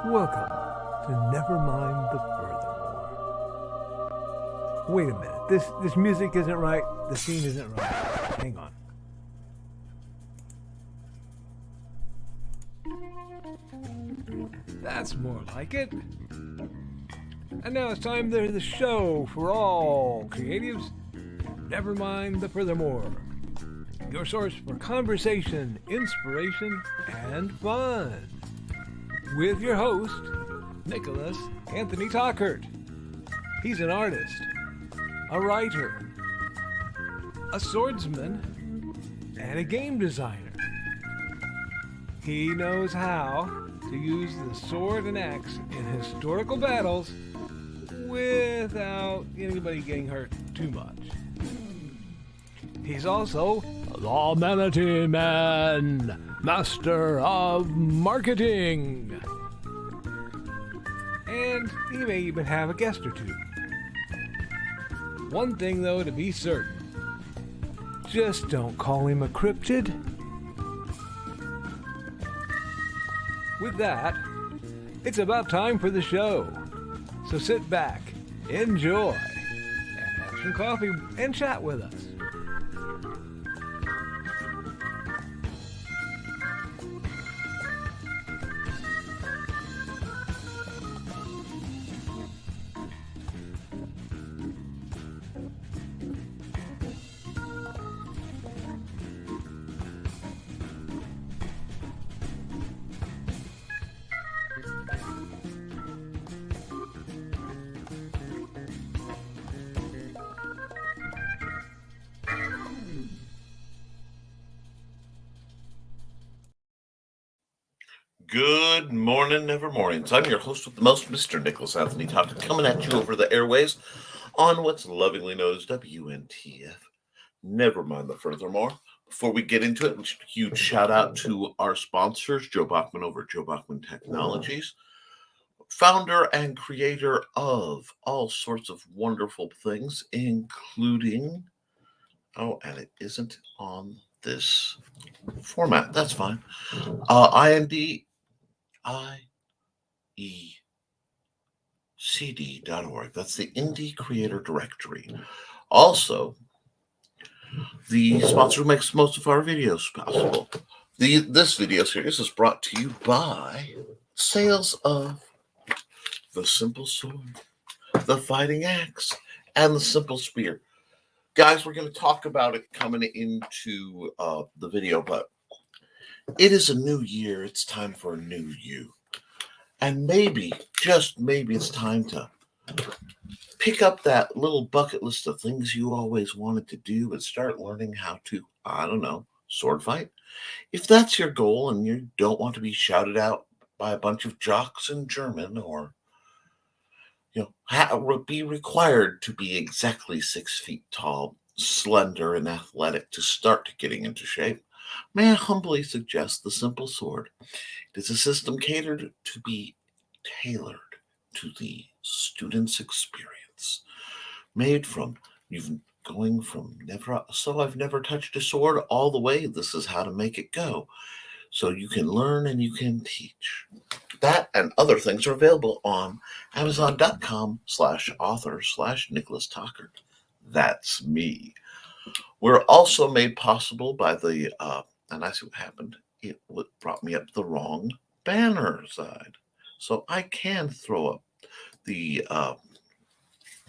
Welcome to Nevermind the Furthermore. Wait a minute, this music isn't right, the scene isn't right. Hang on. That's more like it. And now it's time to the show for all creatives. Nevermind the Furthermore. Your source for conversation, inspiration, and fun. With your host, Nicholas Anthony Tockert. He's an artist, a writer, a swordsman, and a game designer. He knows how to use the sword and axe in historical battles without anybody getting hurt too much. He's also the Manatee Man, Master of Marketing. And he may even have a guest or two. One thing, though, to be certain. Just don't call him a cryptid. With that, it's about time for the show. So sit back, enjoy, and have some coffee and chat with us. Good morning, Nevermornings. I'm your host with the most, Mr. Nicholas Anthony Tockert, coming at you over the airways on what's lovingly known as WNTF. Nevermind the Furthermore. Before we get into it, a huge shout out to our sponsors, Joe Bachman over at Joe Bachman Technologies, founder and creator of all sorts of wonderful things, including, and it isn't on this format. That's fine. IECD.org. That's the Indie Creator Directory. Also, the sponsor who makes most of our videos possible. This video series is brought to you by sales of the Simple Sword, the Fighting Axe, and the Simple Spear. Guys, we're going to talk about it coming into the video, but it is a new year. It's time for a new you. And maybe, just maybe, it's time to pick up that little bucket list of things you always wanted to do and start learning how to, sword fight. If that's your goal and you don't want to be shouted out by a bunch of jocks in German or, be required to be exactly 6 feet tall, slender, and athletic to start getting into shape, may I humbly suggest the Simple Sword. It is a system catered to be tailored to the student's experience. Made from I've never touched a sword all the way. This is how to make it go. So you can learn and you can teach. That and other things are available on Amazon.com/author/Nicholas Tockert. That's me. We're also made possible by the, and I see what happened. It brought me up the wrong banner side. So I can throw up the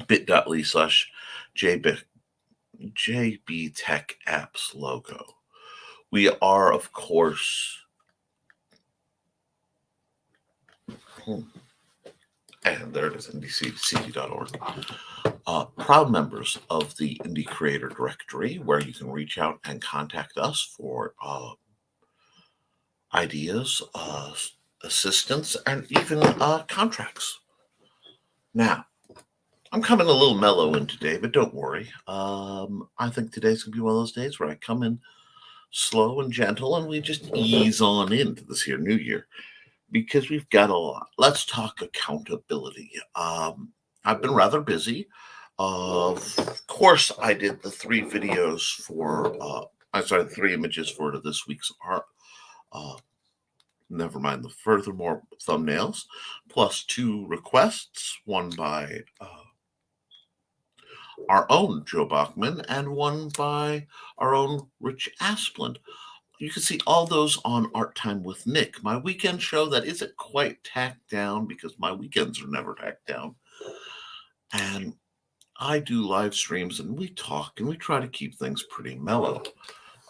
bit.ly/JB Tech Apps logo. We are, of course, and there it is, IndieCD.org. Proud members of the Indie Creator Directory, where you can reach out and contact us for ideas, assistance, and even contracts. Now, I'm coming a little mellow in today, but don't worry. I think today's going to be one of those days where I come in slow and gentle and we just ease on into this here new year because we've got a lot. Let's talk accountability. I've been rather busy. Of course, I did the 3 videos for, 3 images for this week's art Nevermind the Furthermore thumbnails, plus 2 requests, one by our own Joe Bachman and one by our own Rich Asplund. You can see all those on Art Time with Nick, my weekend show that isn't quite tacked down because my weekends are never tacked down. And I do live streams and we talk and we try to keep things pretty mellow.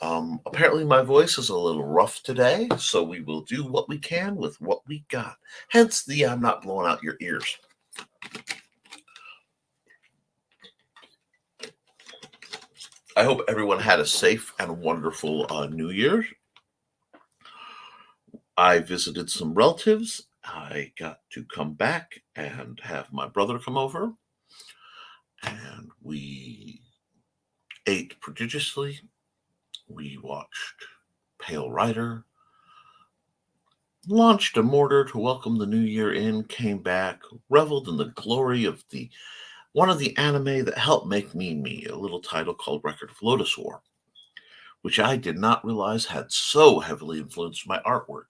Apparently my voice is a little rough today, so we will do what we can with what we got. Hence the I'm not blowing out your ears. I hope everyone had a safe and wonderful New Year. I visited some relatives. I got to come back and have my brother come over. And we ate prodigiously. We watched Pale Rider, launched a mortar to welcome the new year in, came back, reveled in the glory of one of the anime that helped make me, a little title called Record of Lotus War, which I did not realize had so heavily influenced my artwork.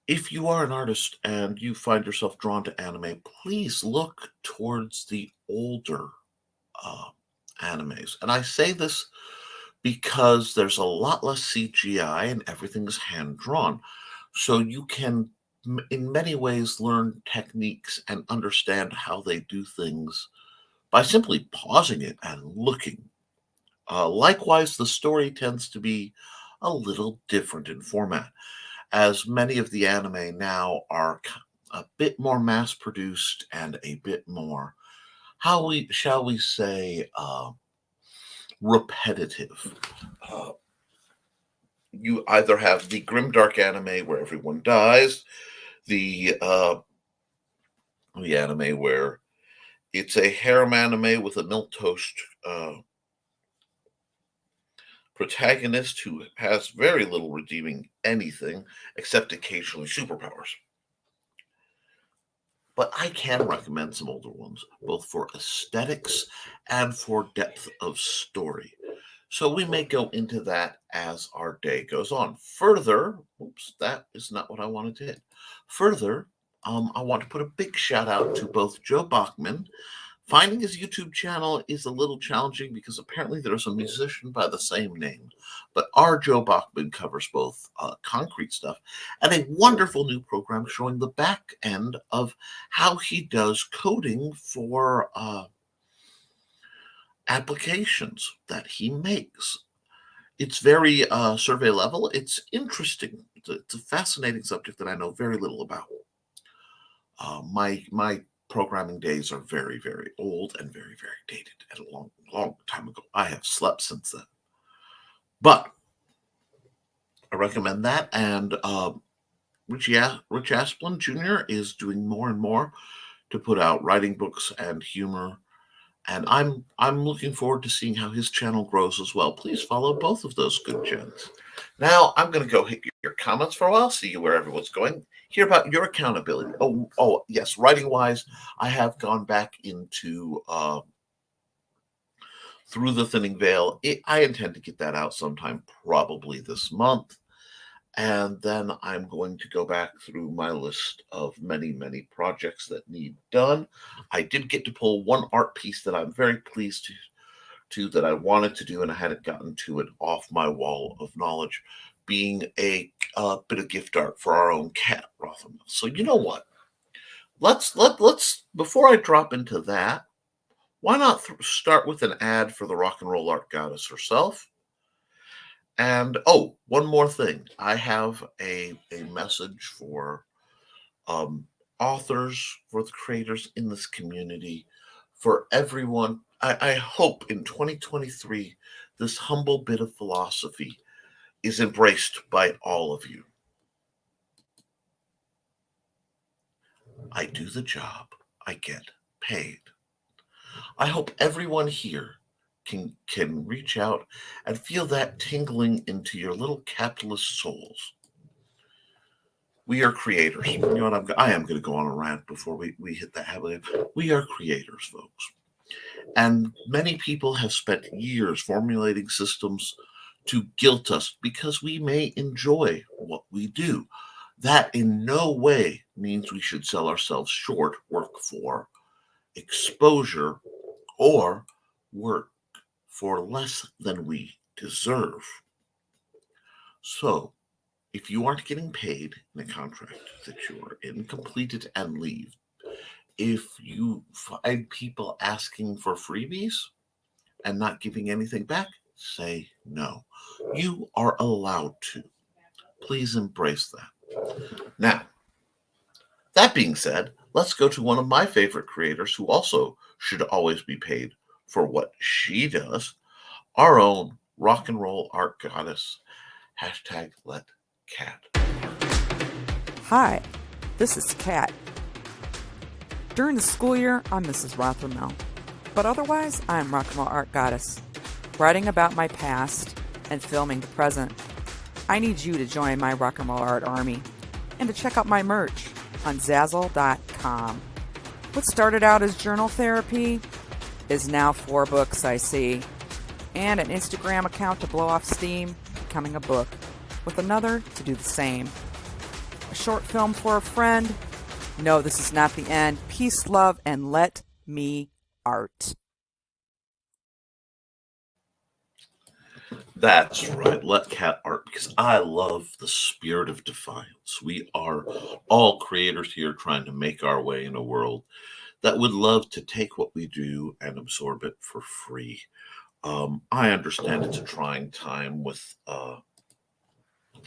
If you are an artist and you find yourself drawn to anime, please look towards the older animes. And I say this because there's a lot less CGI and everything is hand-drawn. So you can, in many ways, learn techniques and understand how they do things by simply pausing it and looking. Likewise, the story tends to be a little different in format, as many of the anime now are a bit more mass-produced and a bit more, shall we say, repetitive. You either have the grimdark anime where everyone dies, the anime where it's a harem anime with a milquetoast protagonist who has very little redeeming anything except occasionally superpowers. But I can recommend some older ones, both for aesthetics and for depth of story. So we may go into that as our day goes on. Further, oops, that is not what I wanted to hit. Further, I want to put a big shout out to both Joe Bachman. Finding his YouTube channel is a little challenging because apparently there's a musician by the same name. But our Joe Bachman covers both concrete stuff and a wonderful new program showing the back end of how he does coding for applications that he makes. It's very survey level. It's interesting. It's a fascinating subject that I know very little about. My programming days are very, very old and very, very dated and a long, long time ago. I have slept since then. But I recommend that. And Rich Asplund Jr. is doing more and more to put out writing books and humor. And I'm looking forward to seeing how his channel grows as well. Please follow both of those good gents. Now I'm going to go hit your comments for a while, see where everyone's going, hear about your accountability. Oh yes, writing wise, I have gone back into Through the Thinning Veil. I intend to get that out sometime, probably this month. And then I'm going to go back through my list of many, many projects that need done. I did get to pull one art piece that I'm very pleased to that I wanted to do, and I hadn't gotten to it off my wall of knowledge, being a bit of gift art for our own cat, Rothermel. So you know what? Let's before I drop into that, why not start with an ad for the rock and roll art goddess herself? And one more thing. I have a message for authors, for the creators in this community, for everyone. I hope in 2023, this humble bit of philosophy is embraced by all of you. I do the job. I get paid. I hope everyone here can reach out and feel that tingling into your little capitalist souls. We are creators. You know what? I am going to go on a rant before we hit that heavily. We are creators, folks. And many people have spent years formulating systems to guilt us because we may enjoy what we do. That in no way means we should sell ourselves short, work for exposure, or work for less than we deserve. So, if you aren't getting paid in a contract that you are in, complete it and leave. If you find people asking for freebies and not giving anything back, say no. You are allowed to. Please embrace that. Now, that being said, let's go to one of my favorite creators who also should always be paid for what she does, our own rock and roll art goddess. Hashtag let Cat. Hi, this is Kat. During the school year, I'm Mrs. Rothermel, but otherwise, I'm rock and roll art goddess, writing about my past and filming the present. I need you to join my rock and roll art army and to check out my merch on Zazzle.com. What started out as journal therapy is now 4 books, I see, and an Instagram account to blow off steam, becoming a book, with another to do the same. A short film for a friend. No, this is not the end. Peace, love, and let me art. That's right. Let Cat art, because I love the spirit of defiance. We are all creators here trying to make our way in a world that would love to take what we do and absorb it for free. I understand it's a trying time with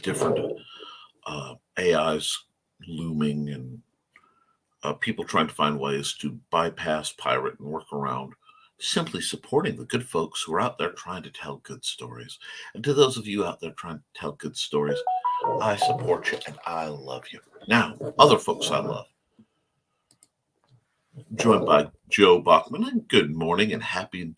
different AIs looming and people trying to find ways to bypass, pirate, and work around simply supporting the good folks who are out there trying to tell good stories. And to those of you out there trying to tell good stories, I support you and I love you. Now, other folks I love. Joined by Joe Bachman, and good morning and happy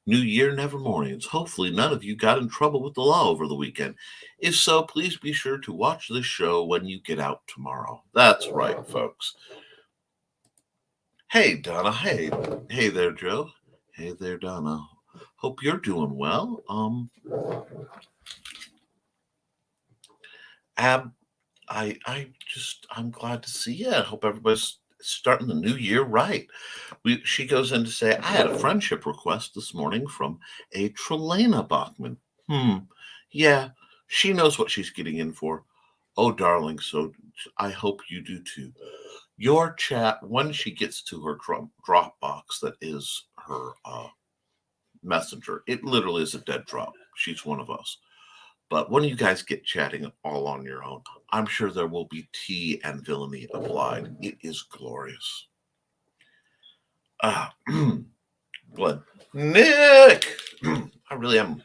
New Year, Nevermornings. Hopefully none of you got in trouble with the law over the weekend. If so, please be sure to watch this show when you get out tomorrow. That's right, folks. Hey, Donna. Hey there, Joe. Hey there, Donna. Hope you're doing well. I'm glad to see you. I hope everybody's starting the new year right. She goes in to say, I had a friendship request this morning from a Trelena Bachman. Yeah, she knows what she's getting in for. Oh, darling, so I hope you do too. Your chat, when she gets to her Dropbox, that is her messenger, it literally is a dead drop. She's one of us. But when you guys get chatting all on your own, I'm sure there will be tea and villainy applied. It is glorious. Glenn. Nick! I really am.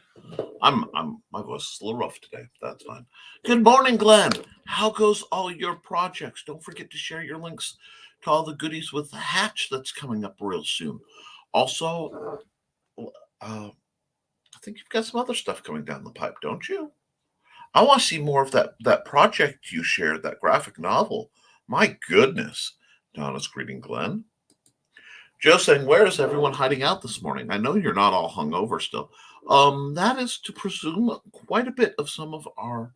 My voice is a little rough today. That's fine. Good morning, Glenn. How goes all your projects? Don't forget to share your links to all the goodies with the hatch that's coming up real soon. Also, I think you've got some other stuff coming down the pipe, don't you? I want to see more of that project you shared, that graphic novel. My goodness. Donna's greeting Glenn. Joe saying, where is everyone hiding out this morning? I know you're not all hungover still. That is to presume quite a bit of some of our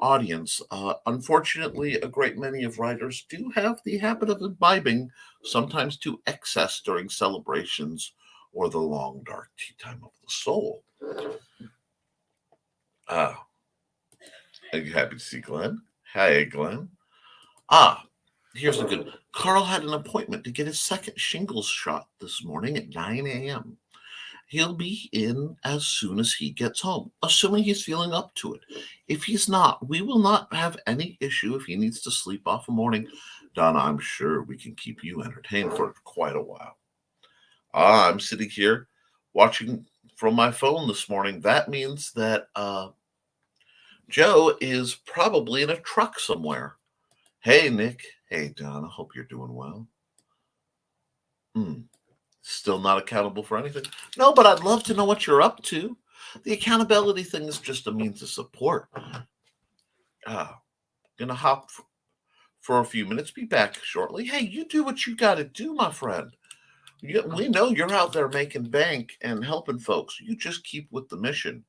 audience. Unfortunately, a great many of writers do have the habit of imbibing, sometimes to excess during celebrations or the long dark tea time of the soul. Are you happy to see Glenn? Hey, Glenn. Here's a good. Carl had an appointment to get his second shingles shot this morning at 9 a.m. He'll be in as soon as he gets home, assuming he's feeling up to it. If he's not, we will not have any issue if he needs to sleep off a morning. Donna, I'm sure we can keep you entertained for quite a while. I'm sitting here watching from my phone this morning. That means that Joe is probably in a truck somewhere. Hey, Nick. Hey, Donna. Hope you're doing well. Still not accountable for anything? No, but I'd love to know what you're up to. The accountability thing is just a means of support. Gonna hop for a few minutes. Be back shortly. Hey, you do what you got to do, my friend. We know you're out there making bank and helping folks. You just keep with the mission.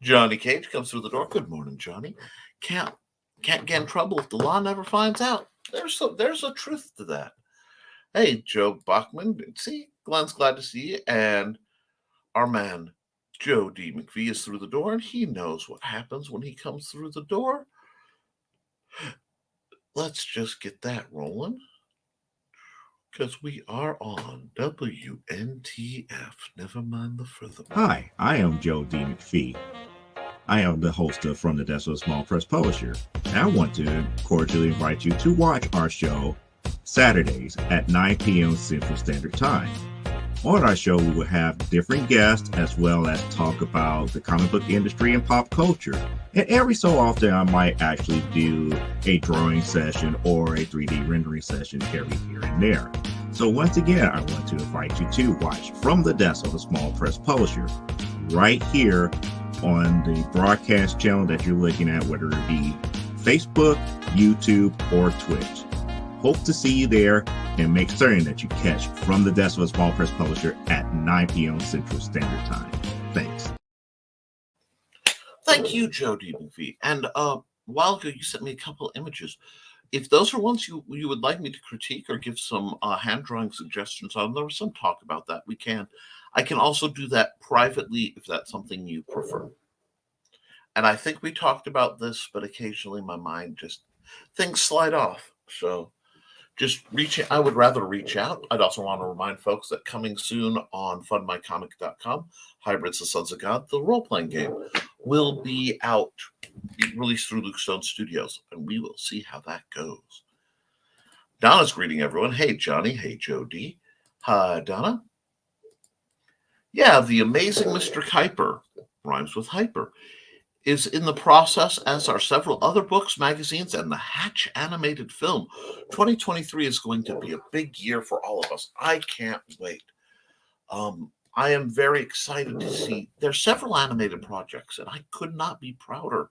Johnny Cage comes through the door. Good morning, Johnny. Can't get in trouble if the law never finds out. There's a truth to that. Hey, Joe Bachman. See, Glenn's glad to see you. And our man, Joe D. McVie, is through the door, and he knows what happens when he comes through the door. Let's just get that rolling, because we are on WNTF. Nevermind the Furthermore. Hi, I am Joe D. McPhee. I am the host of From the Desk of a Small Press Publisher, and I want to cordially invite you to watch our show Saturdays at 9 p.m. Central Standard Time. On our show, we will have different guests as well as talk about the comic book industry and pop culture. And every so often, I might actually do a drawing session or a 3D rendering session every here and there. So once again, I want to invite you to watch From the Desk of a Small Press Publisher right here on the broadcast channel that you're looking at, whether it be Facebook, YouTube, or Twitch. Hope to see you there, and make certain that you catch From the Desk of a Small Press Publisher at 9 p.m. Central Standard Time. Thanks. Thank you, Joe D. McVie. And a while ago, you sent me a couple of images. If those are ones you would like me to critique or give some hand drawing suggestions on, there was some talk about that. We can. I can also do that privately if that's something you prefer. And I think we talked about this, but occasionally my mind just, things slide off. So just I would rather reach out. I'd also want to remind folks that coming soon on fundmycomic.com, Hybrids, the Sons of God, the role-playing game, will be out, released through Luke Stone Studios, and we will see how that goes. Donna's greeting everyone. Hey, Johnny. Hey, Joe D. Hi, Donna. Yeah, the amazing Mr. Kuiper, rhymes with hyper, is in the process, as are several other books, magazines, and the Hatch animated film. 2023 is going to be a big year for all of us. I can't wait. I am very excited to see there's several animated projects, and I could not be prouder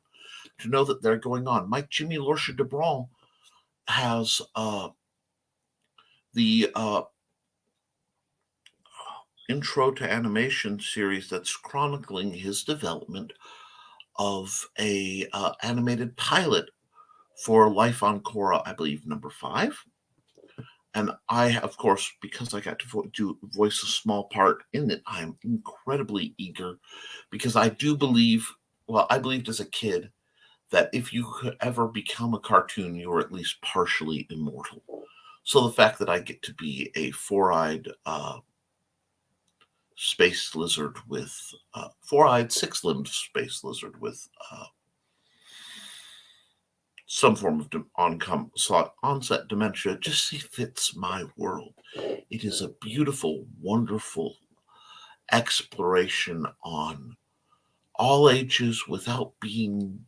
to know that they're going on. Mike Jimmy Lorsha DeBron has the intro to animation series that's chronicling his development of a animated pilot for Life on Korra, I believe, number 5. And I, of course, because I got to voice a small part in it, I'm incredibly eager, because I do believe, well, I believed as a kid that if you could ever become a cartoon, you were at least partially immortal. So the fact that I get to be a four-eyed space lizard with four-eyed, six-limbed space lizard with some form of onset dementia just fits my world. It is a beautiful, wonderful exploration on all ages without being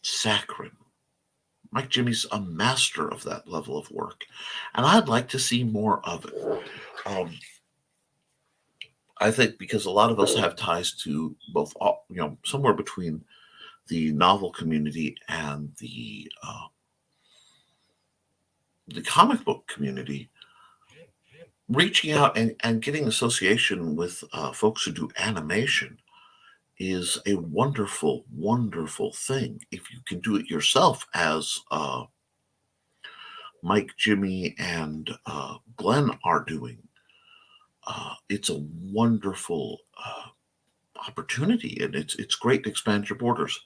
saccharine. Mike Jimmy's a master of that level of work, and I'd like to see more of it. I think because a lot of us have ties to both, somewhere between the novel community and the comic book community, reaching out and getting association with folks who do animation is a wonderful, wonderful thing. If you can do it yourself, as Mike, Jimmy, and Glenn are doing, it's a wonderful opportunity, and it's great to expand your borders.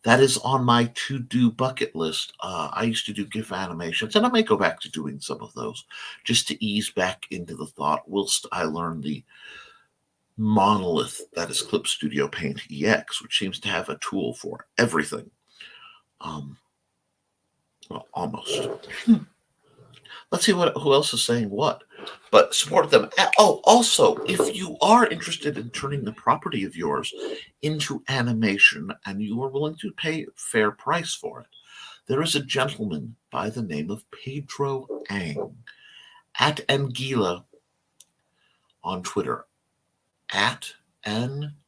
That is on my to-do bucket list. I used to do GIF animations, and I may go back to doing some of those just to ease back into the thought whilst I learn the monolith that is Clip Studio Paint EX, which seems to have a tool for everything. Well, almost. Let's see who else is saying what. But support them. Oh, also, if you are interested in turning the property of yours into animation and you are willing to pay a fair price for it, there is a gentleman by the name of Pedro Ang at Anguilla on Twitter, at NGUILA.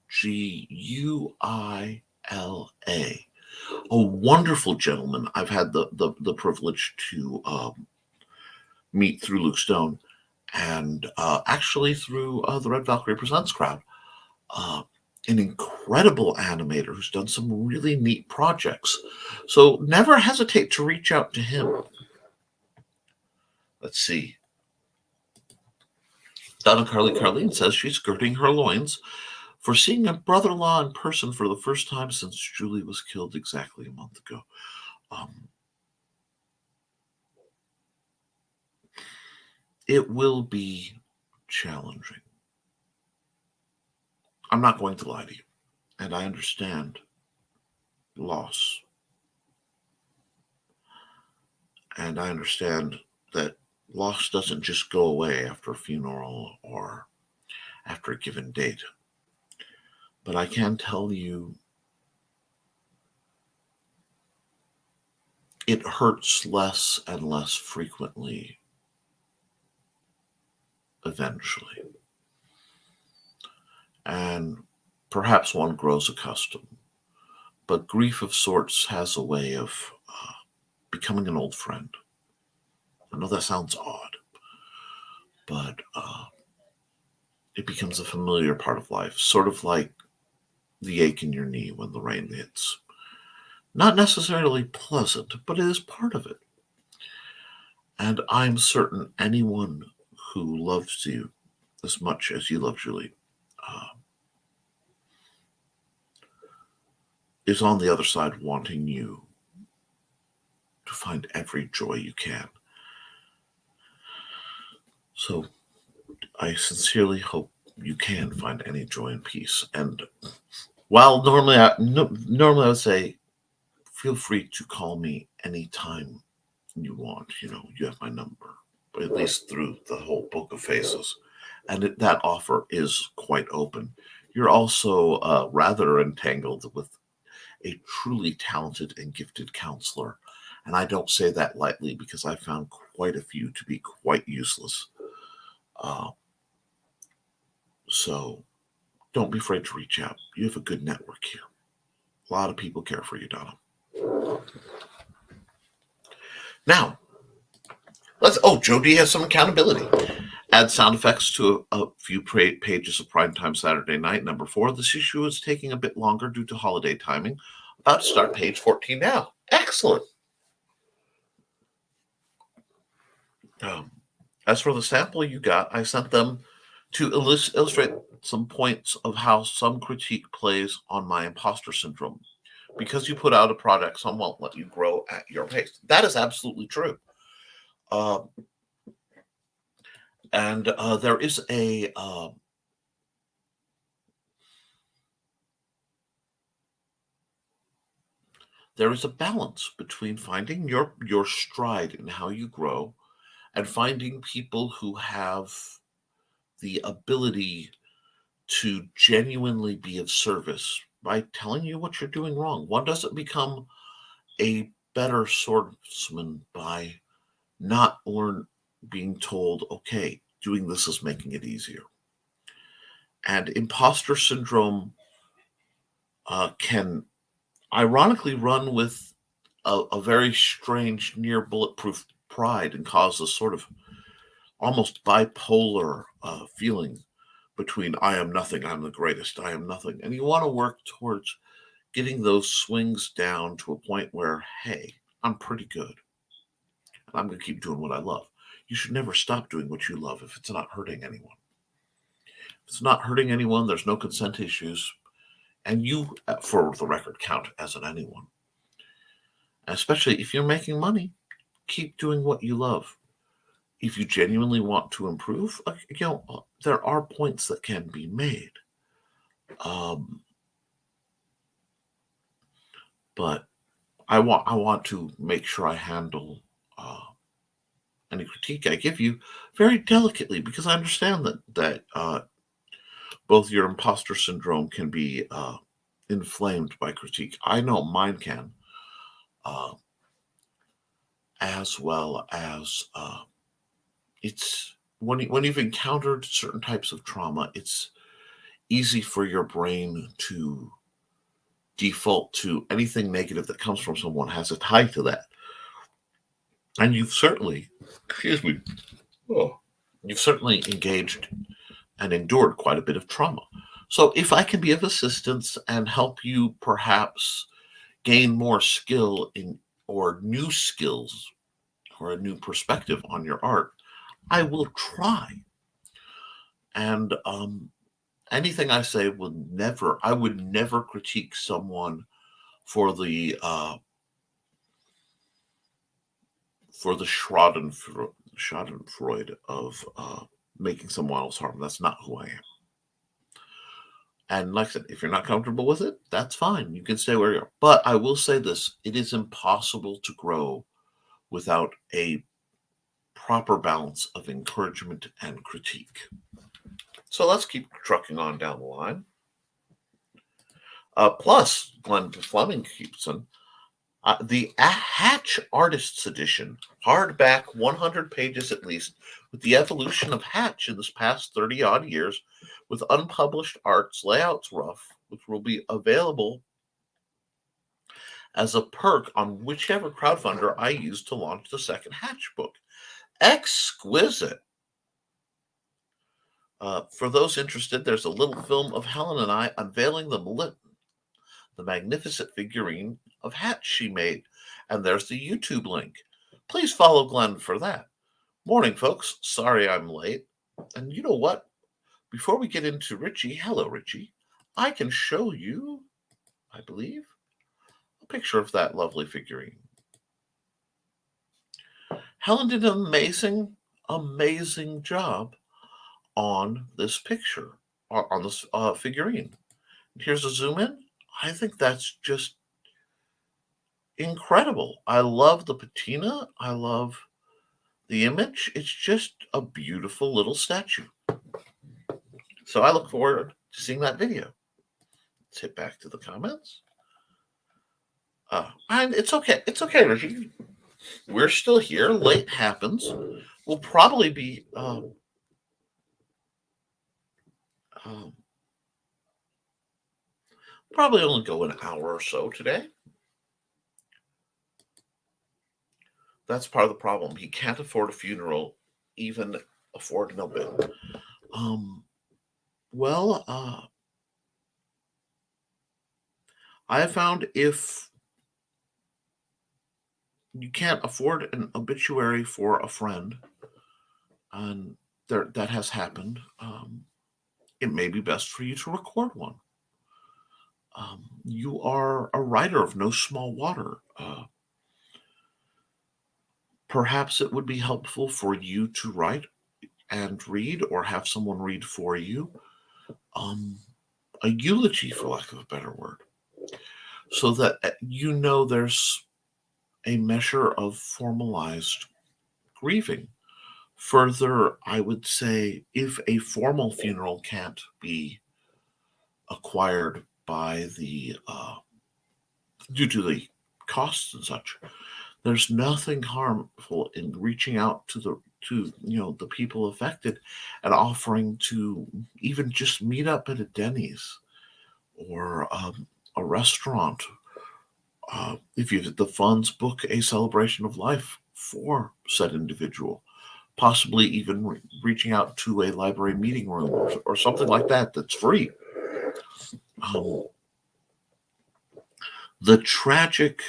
A wonderful gentleman I've had the privilege to meet through Luke Stone, and actually through the Red Valkyrie Presents crowd. an incredible animator who's done some really neat projects. So never hesitate to reach out to him. Let's see. Donna Carleen says she's girding her loins for seeing a brother-in-law in person for the first time since Julie was killed exactly a month ago. It will be challenging. I'm not going to lie to you. And I understand loss. And I understand that loss doesn't just go away after a funeral or after a given date. But I can tell you it hurts less and less frequently eventually. And perhaps one grows accustomed. But grief of sorts has a way of becoming an old friend. I know that sounds odd, but it becomes a familiar part of life, sort of like the ache in your knee when the rain hits. Not necessarily pleasant, but it is part of it. And I'm certain anyone who loves you as much as you love Julie is on the other side wanting you to find every joy you can. So I sincerely hope you can find any joy and peace. And while normally I would say, feel free to call me anytime you want. You know, you have my number, but at least through the whole Book of Faces. And that offer is quite open. You're also rather entangled with a truly talented and gifted counselor. And I don't say that lightly because I found quite a few to be quite useless. So don't be afraid to reach out. You have a good network here. A lot of people care for you, Donna. Now, Joe D has some accountability. Add sound effects to a few pages of Primetime Saturday Night. Number 4, this issue is taking a bit longer due to holiday timing. About to start page 14 now. Excellent. As for the sample you got, I sent them to illustrate some points of how some critique plays on my imposter syndrome. Because you put out a product, some won't let you grow at your pace. That is absolutely true. And there is a balance between finding your stride in how you grow and finding people who have the ability to genuinely be of service by telling you what you're doing wrong. One doesn't become a better swordsman by not being told, okay, doing this is making it easier. And imposter syndrome can ironically run with a very strange near bulletproof pride and cause a sort of almost bipolar feeling between I am nothing, I'm the greatest, I am nothing. And you want to work towards getting those swings down to a point where, hey, I'm pretty good. And I'm going to keep doing what I love. You should never stop doing what you love if it's not hurting anyone. If it's not hurting anyone, there's no consent issues. And you, for the record, count as an anyone. And especially if you're making money, keep doing what you love. If you genuinely want to improve, there are points that can be made. But I want to make sure I handle any critique I give you very delicately, because I understand that both your imposter syndrome can be inflamed by critique. I know mine can, as well as it's when you've encountered certain types of trauma, it's easy for your brain to default to anything negative that comes from someone has a tie to that. And you've certainly, you've certainly engaged and endured quite a bit of trauma. So if I can be of assistance and help you perhaps gain more skill in or new skills or a new perspective on your art, I will try. And anything I say I would never critique someone for the Schadenfreude of making someone else harm. That's not who I am. And like I said, if you're not comfortable with it, that's fine. You can stay where you are. But I will say this, it is impossible to grow without a proper balance of encouragement and critique. So let's keep trucking on down the line. Plus, Glenn Fleming keeps on the Hatch Artists Edition, hardback, 100 pages at least, with the evolution of Hatch in this past 30-odd years, with unpublished arts, layouts rough, which will be available as a perk on whichever crowdfunder I use to launch the second Hatch book. Exquisite. For those interested, there's a little film of Helen and I unveiling the magnificent figurine of Hatch she made. And there's the YouTube link. Please follow Glenn for that. Morning, folks. Sorry I'm late. And you know what? Before we get into Richie, hello, Richie, I can show you, I believe, a picture of that lovely figurine. Helen did an amazing job on this picture, on this figurine. Here's a zoom in. I think that's just incredible. I love the patina. I love the image. It's just a beautiful little statue. So I look forward to seeing that video. Let's hit back to the comments. And it's okay. It's okay, Richie. We're still here. Late happens. We'll probably be probably only go an hour or so today. That's part of the problem. He can't afford a funeral, even afford an obit. I have found if you can't afford an obituary for a friend, and that has happened, it may be best for you to record one. You are a writer of no small water. Perhaps it would be helpful for you to write and read, or have someone read for you, a eulogy, for lack of a better word, so that there's a measure of formalized grieving. Further, I would say if a formal funeral can't be acquired by due to the costs and such, there's nothing harmful in reaching out to the people affected and offering to even just meet up at a Denny's or a restaurant. If you have the funds, book a celebration of life for said individual, possibly even reaching out to a library meeting room or something like that that's free. The tragic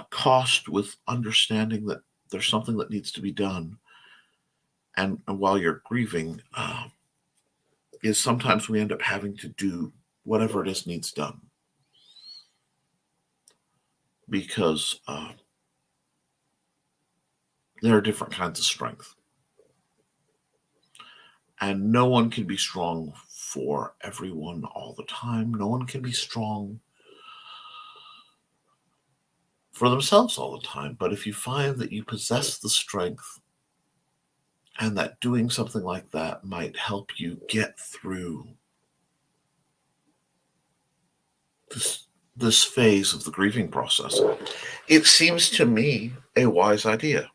cost with understanding that there's something that needs to be done, and while you're grieving, is sometimes we end up having to do whatever it is needs done, because there are different kinds of strength, and no one can be strong for everyone all the time. No one can be strong for themselves all the time. But if you find that you possess the strength, and that doing something like that might help you get through this phase of the grieving process, it seems to me a wise idea.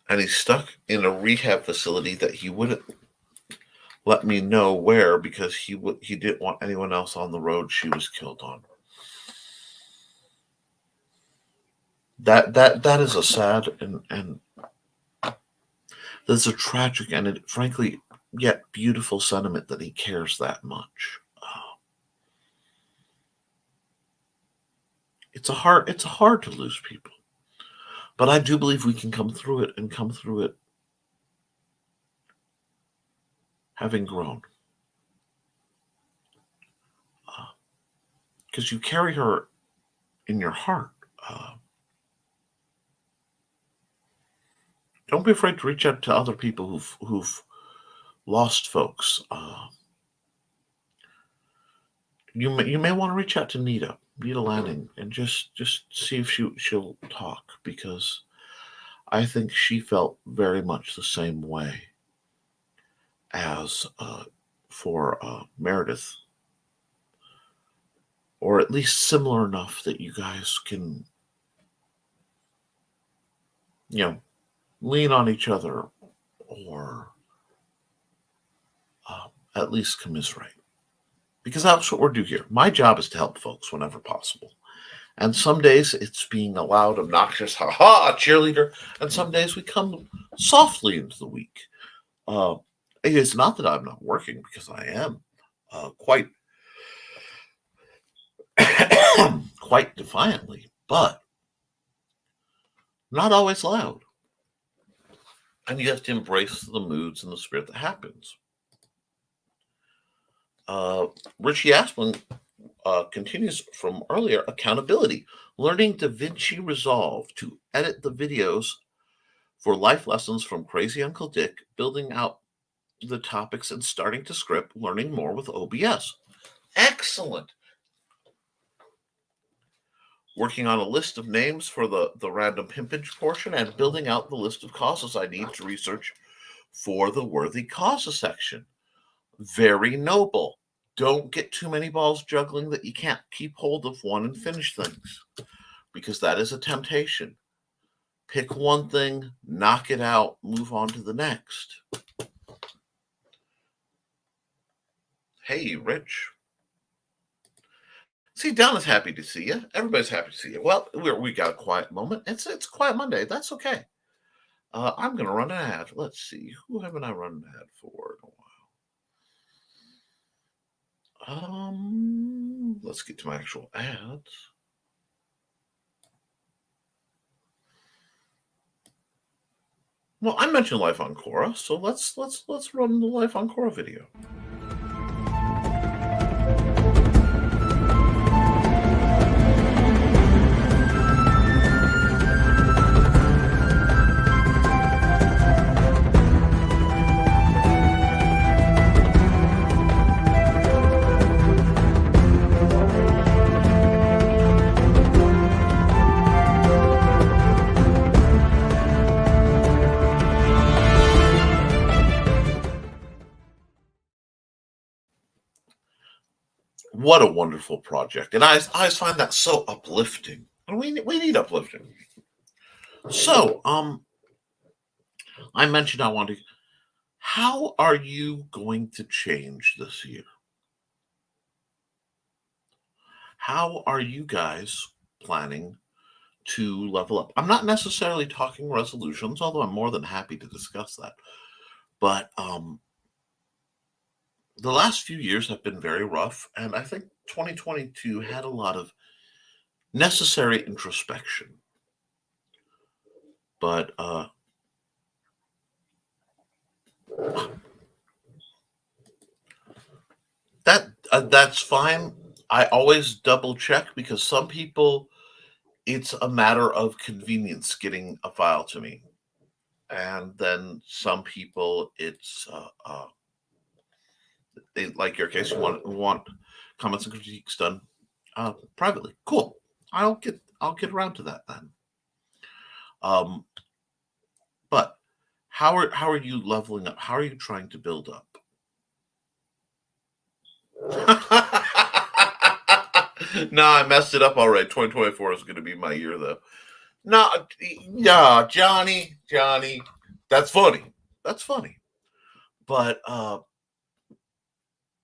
And he's stuck in a rehab facility that he wouldn't let me know where, because he didn't want anyone else on the road she was killed on. That is a sad and That's a tragic and, frankly, yet beautiful sentiment that he cares that much. It's hard to lose people, but I do believe we can come through it having grown, because you carry her in your heart. Don't be afraid to reach out to other people who've lost folks. You may want to reach out to Nita Lanning, and just see if she'll talk, because I think she felt very much the same way as for Meredith, or at least similar enough that you guys can, lean on each other, or at least commiserate. Because that's what we're doing here. My job is to help folks whenever possible. And some days it's being a loud, obnoxious, ha-ha, cheerleader. And some days we come softly into the week. It is not that I'm not working, because I am quite quite defiantly, but not always loud. And you have to embrace the moods and the spirit that happens. Richie Asplin continues from earlier: accountability, learning DaVinci Resolve to edit the videos for life lessons from Crazy Uncle Dick, building out the topics and starting to script, learning more with OBS. Excellent. Working on a list of names for the random pimpage portion, and building out the list of causes I need to research for the worthy causes section. Very noble. Don't get too many balls juggling that you can't keep hold of one and finish things, because that is a temptation. Pick one thing, knock it out, move on to the next. Hey, Rich. See, Donna's happy to see you. Everybody's happy to see you. Well, we got a quiet moment. It's Quiet Monday. That's okay. I'm going to run an ad. Let's see. Who haven't I run an ad for in a while? Let's get to my actual ads. Well, I mentioned Life on Quora, so let's run the Life on Quora video. What a wonderful project. And I always find that so uplifting. And we need uplifting. So, I mentioned I want to. How are you going to change this year? How are you guys planning to level up? I'm not necessarily talking resolutions, although I'm more than happy to discuss that. But the last few years have been very rough, and I think 2022 had a lot of necessary introspection. But that's fine. I always double check, because some people, it's a matter of convenience getting a file to me, and then some people, it's like your case, you want comments and critiques done privately. Cool. I'll get around to that then. But how are you leveling up? How are you trying to build up? No, I messed it up already. 2024 is going to be my year, though. No, yeah, Johnny, that's funny. But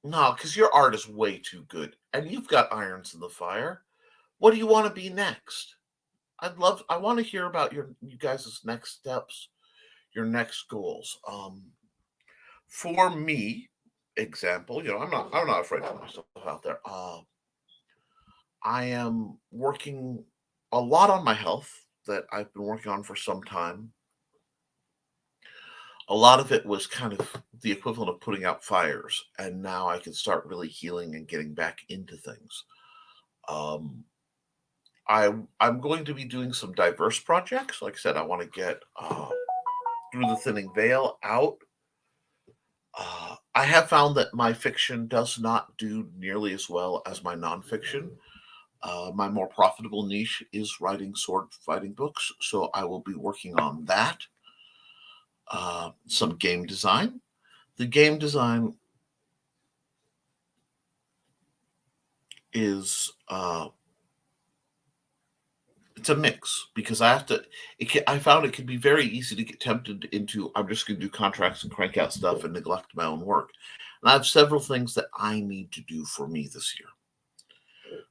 no, because your art is way too good, and you've got irons in the fire. What do you want to be next? I want to hear about you guys' next steps, your next goals. For me, example, I'm not afraid to put myself out there. I am working a lot on my health that I've been working on for some time. A lot of it was kind of the equivalent of putting out fires, and now I can start really healing and getting back into things. Um, I'm going to be doing some diverse projects. Like I said, I want to get Through the Thinning Veil out. I have found that my fiction does not do nearly as well as my nonfiction. My more profitable niche is writing sword fighting books, so I will be working on that. Some game design. The game design is it's a mix because I found it could be very easy to get tempted into, I'm just going to do contracts and crank out stuff and neglect my own work. And I have several things that I need to do for me this year.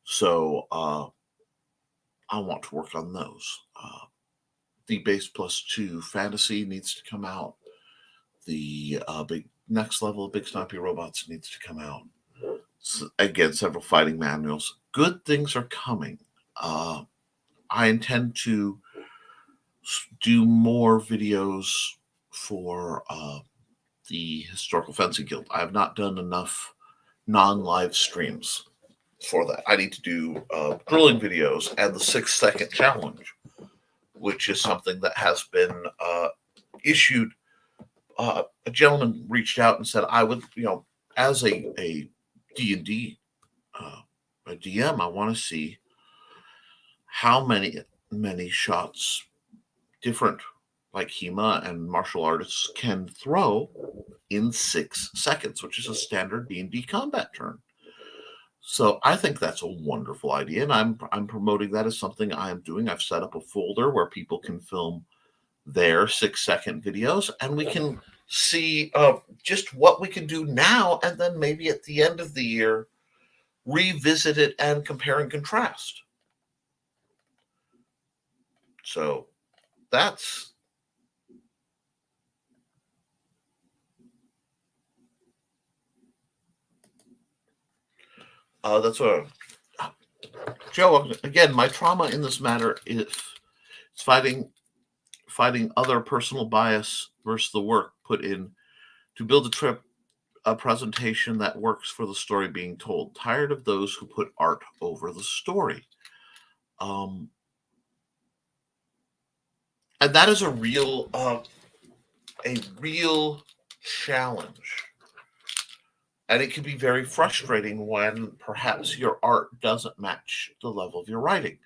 So I want to work on those. The Base Plus 2 fantasy needs to come out. The big next level of Big Snappy Robots needs to come out. So, again, several fighting manuals. Good things are coming. I intend to do more videos for the Historical Fencing Guild. I have not done enough non-live streams for that. I need to do drilling videos and the 6-second challenge, which is something that has been issued. A gentleman reached out and said, I would, as a D&D a DM, I want to see how many shots different like HEMA and martial artists can throw in 6 seconds, which is a standard D&D combat turn. So I think that's a wonderful idea, and I'm promoting that as something I am doing. I've set up a folder where people can film their 6-second videos, and we can see just what we can do now, and then maybe at the end of the year revisit it and compare and contrast. So that's what Joe, again, my trauma in this matter is fighting other personal bias versus the work put in to build a presentation that works for the story being told. Tired of those who put art over the story. And that is a real challenge. And it can be very frustrating when perhaps your art doesn't match the level of your writing.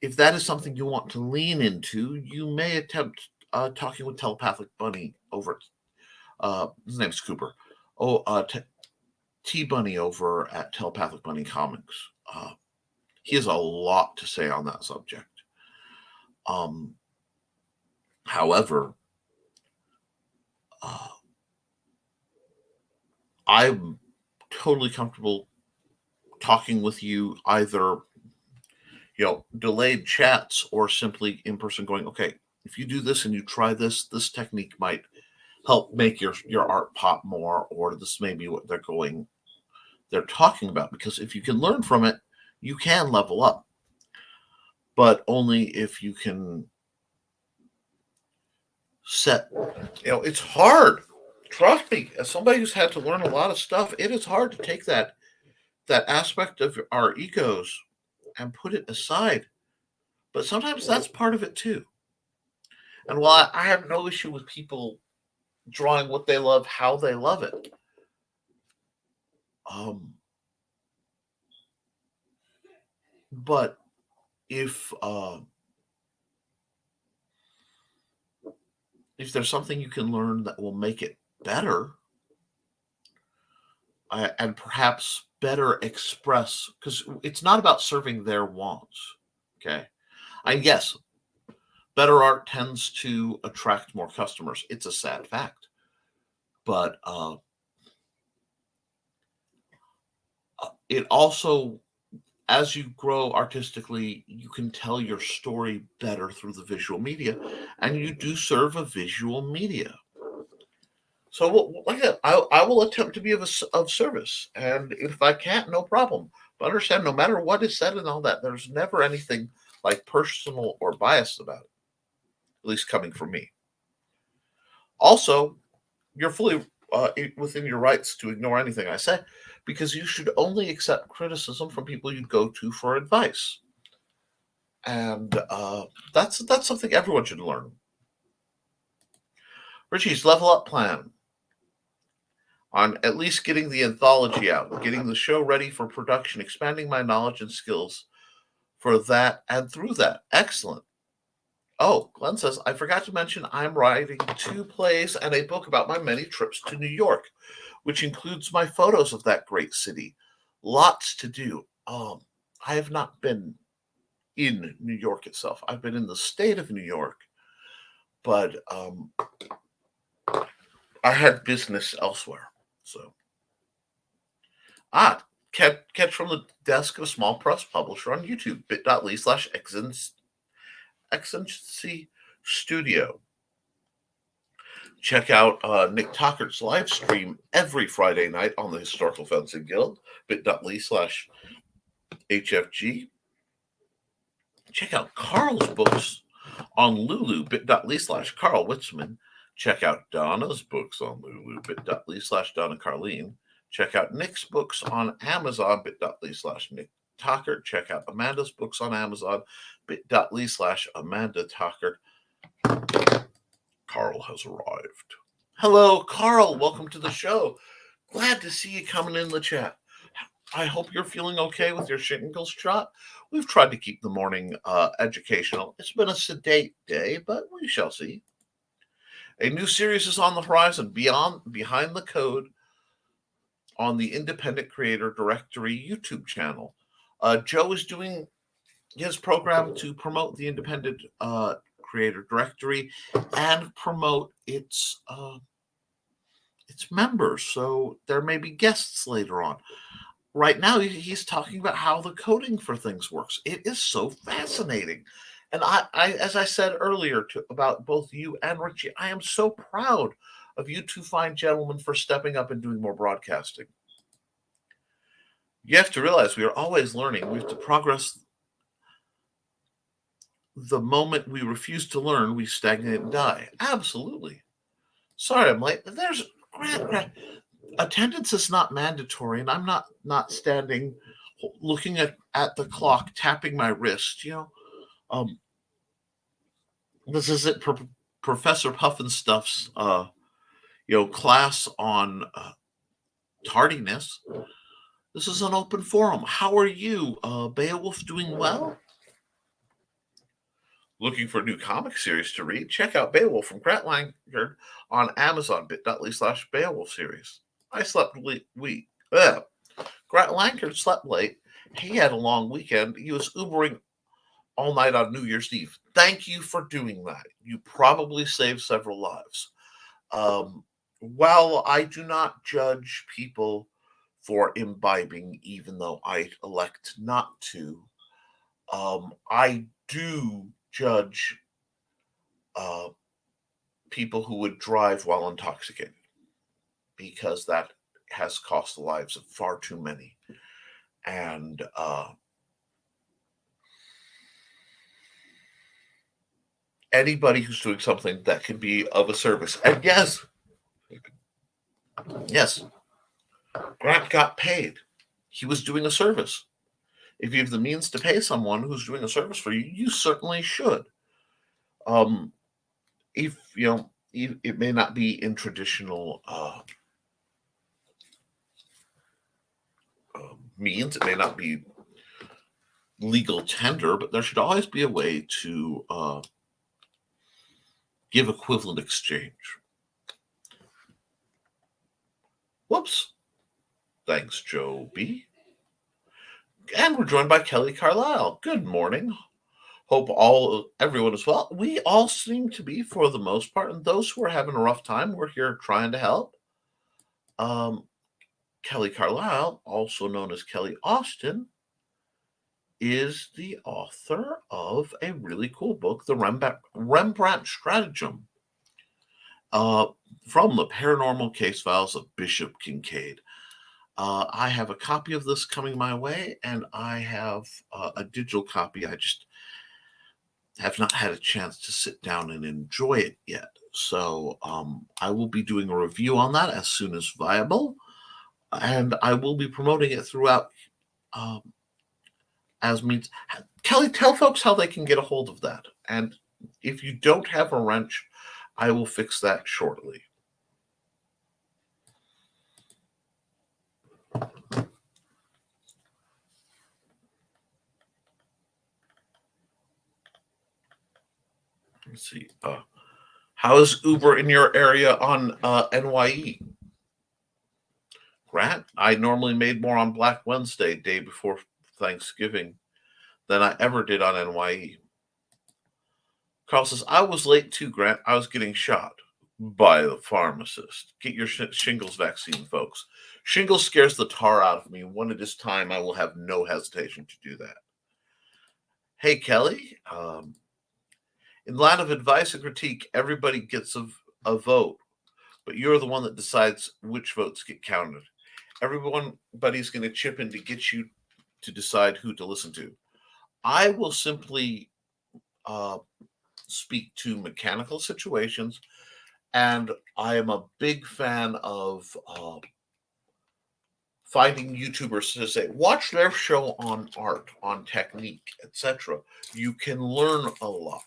If that is something you want to lean into, you may attempt talking with Telepathic Bunny over his name's Cooper. T-Bunny over at Telepathic Bunny Comics. He has a lot to say on that subject. However, I'm totally comfortable talking with you either, delayed chats or simply in person going, okay, if you do this and you try this technique might help make your art pop more, or this may be what they're talking about. Because if you can learn from it, you can level up. But only if you can it's hard. Trust me, as somebody who's had to learn a lot of stuff, it is hard to take that aspect of our egos and put it aside. But sometimes that's part of it too. And while I have no issue with people drawing what they love, how they love it, but if there's something you can learn that will make it better, and perhaps better express, because it's not about serving their wants. Okay. Yes, better art tends to attract more customers. It's a sad fact. But it also, as you grow artistically, you can tell your story better through the visual media, and you do serve a visual media. So, I will attempt to be of service, and if I can't, no problem. But understand, no matter what is said and all that, there's never anything like personal or biased about it, at least coming from me. Also, you're fully within your rights to ignore anything I say, because you should only accept criticism from people you go to for advice, and that's something everyone should learn. Richie's level up plan on at least getting the anthology out, getting the show ready for production, expanding my knowledge and skills for that and through that. Excellent. Oh, Glenn says, I forgot to mention I'm writing 2 plays and a book about my many trips to New York, which includes my photos of that great city. Lots to do. I have not been in New York itself. I've been in the state of New York, but I had business elsewhere. So, catch from the desk of a small press publisher on YouTube, bit.ly/Excellency Studio. Check out Nick Tockert's live stream every Friday night on the Historical Fencing Guild, bit.ly/HFG. Check out Carl's books on Lulu, bit.ly/Carl Witzman. Check out Donna's books on Lulu, bit.ly/Donna Carleen. Check out Nick's books on Amazon, bit.ly/Nick Tockert. Check out Amanda's books on Amazon, bit.ly/Amanda Tockert. Carl has arrived. Hello, Carl. Welcome to the show. Glad to see you coming in the chat. I hope you're feeling okay with your shingles shot. We've tried to keep the morning educational. It's been a sedate day, but we shall see. A new series is on the horizon, Behind the Code, on the Independent Creator Directory YouTube channel. Joe is doing his program to promote the Independent Creator Directory and promote its members. So there may be guests later on. Right now, he's talking about how the coding for things works. It is so fascinating. And I as I said earlier about both you and Richie, I am so proud of you 2 fine gentlemen for stepping up and doing more broadcasting. You have to realize we are always learning. We have to progress. The moment we refuse to learn, we stagnate and die. Absolutely. Sorry, I'm late. There's Grant. Attendance is not mandatory, and I'm not standing, looking at the clock, tapping my wrist. This isn't Professor Puffinstuff's class on tardiness. This is an open forum. How are you, Beowulf? Doing well? Looking for a new comic series to read? Check out Beowulf from Grant Langford on Amazon, bit.ly/Beowulf series. I slept late. Grant Langford slept late. He had a long weekend. He was Ubering all night on New Year's Eve. Thank you for doing that. You probably saved several lives. While I do not judge people for imbibing, even though I elect not to, I do judge people who would drive while intoxicated, because that has cost the lives of far too many. And anybody who's doing something that can be of a service. And yes, Grant got paid. He was doing a service. If you have the means to pay someone who's doing a service for you, you certainly should. If it may not be in traditional means, it may not be legal tender, but there should always be a way to give equivalent exchange. Whoops. Thanks, Joe B. And we're joined by Kelly Carlisle. Good morning. Hope everyone is well. We all seem to be, for the most part, and those who are having a rough time, we're here trying to help. Kelly Carlisle, also known as Kelly Austin, is the author of a really cool book, The Rembrandt Stratagem, from the Paranormal Case Files of Bishop Kincaid. I have a copy of this coming my way, and I have a digital copy. I just have not had a chance to sit down and enjoy it yet. So I will be doing a review on that as soon as viable, and I will be promoting it throughout as means. Kelly, tell folks how they can get a hold of that. And if you don't have a wrench, I will fix that shortly. Let's see. How is Uber in your area on NYE? Grant, I normally made more on Black Wednesday, day before Thanksgiving, than I ever did on NYE. Carl says, I was late too, Grant. I was getting shot by the pharmacist. Get your shingles vaccine, folks. Shingles scares the tar out of me. When it is time, I will have no hesitation to do that. Hey, Kelly. In line of advice and critique, everybody gets a vote, but you're the one that decides which votes get counted. Everybody's going to chip in to get you to decide who to listen to. I will simply speak to mechanical situations, and I am a big fan of finding YouTubers to say, watch their show on art, on technique, etc. You can learn a lot.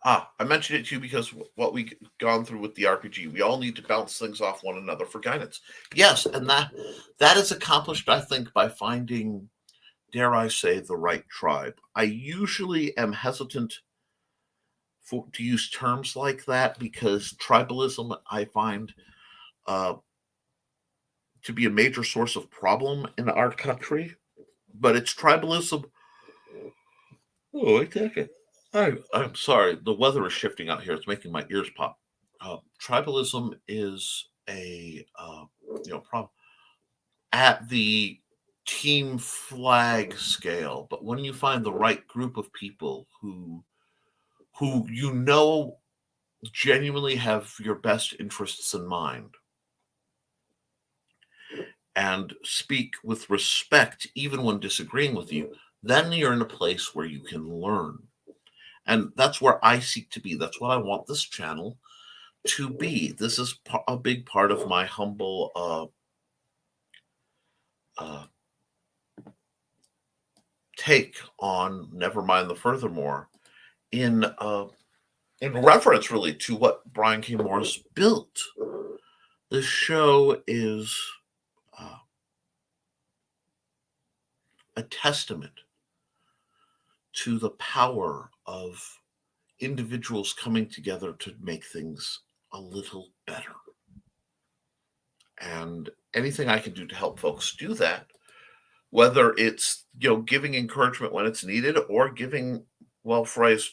I mentioned it to you because what we've gone through with the RPG, we all need to bounce things off one another for guidance. Yes, and that is accomplished, I think, by finding, dare I say, the right tribe. I usually am hesitant to use terms like that because tribalism, I find, to be a major source of problem in our country. But it's tribalism. Oh, wait a second. I'm sorry. The weather is shifting out here. It's making my ears pop. Tribalism is a problem at the team flag scale. But when you find the right group of people who genuinely have your best interests in mind and speak with respect, even when disagreeing with you, then you're in a place where you can learn. And that's where I seek to be. That's what I want this channel to be. This is a big part of my humble take on Nevermind the Furthermore in reference, really, to what Brian K. Morris built. This show is a testament to the power of individuals coming together to make things a little better. And anything I can do to help folks do that, whether it's giving encouragement when it's needed or giving well-phrased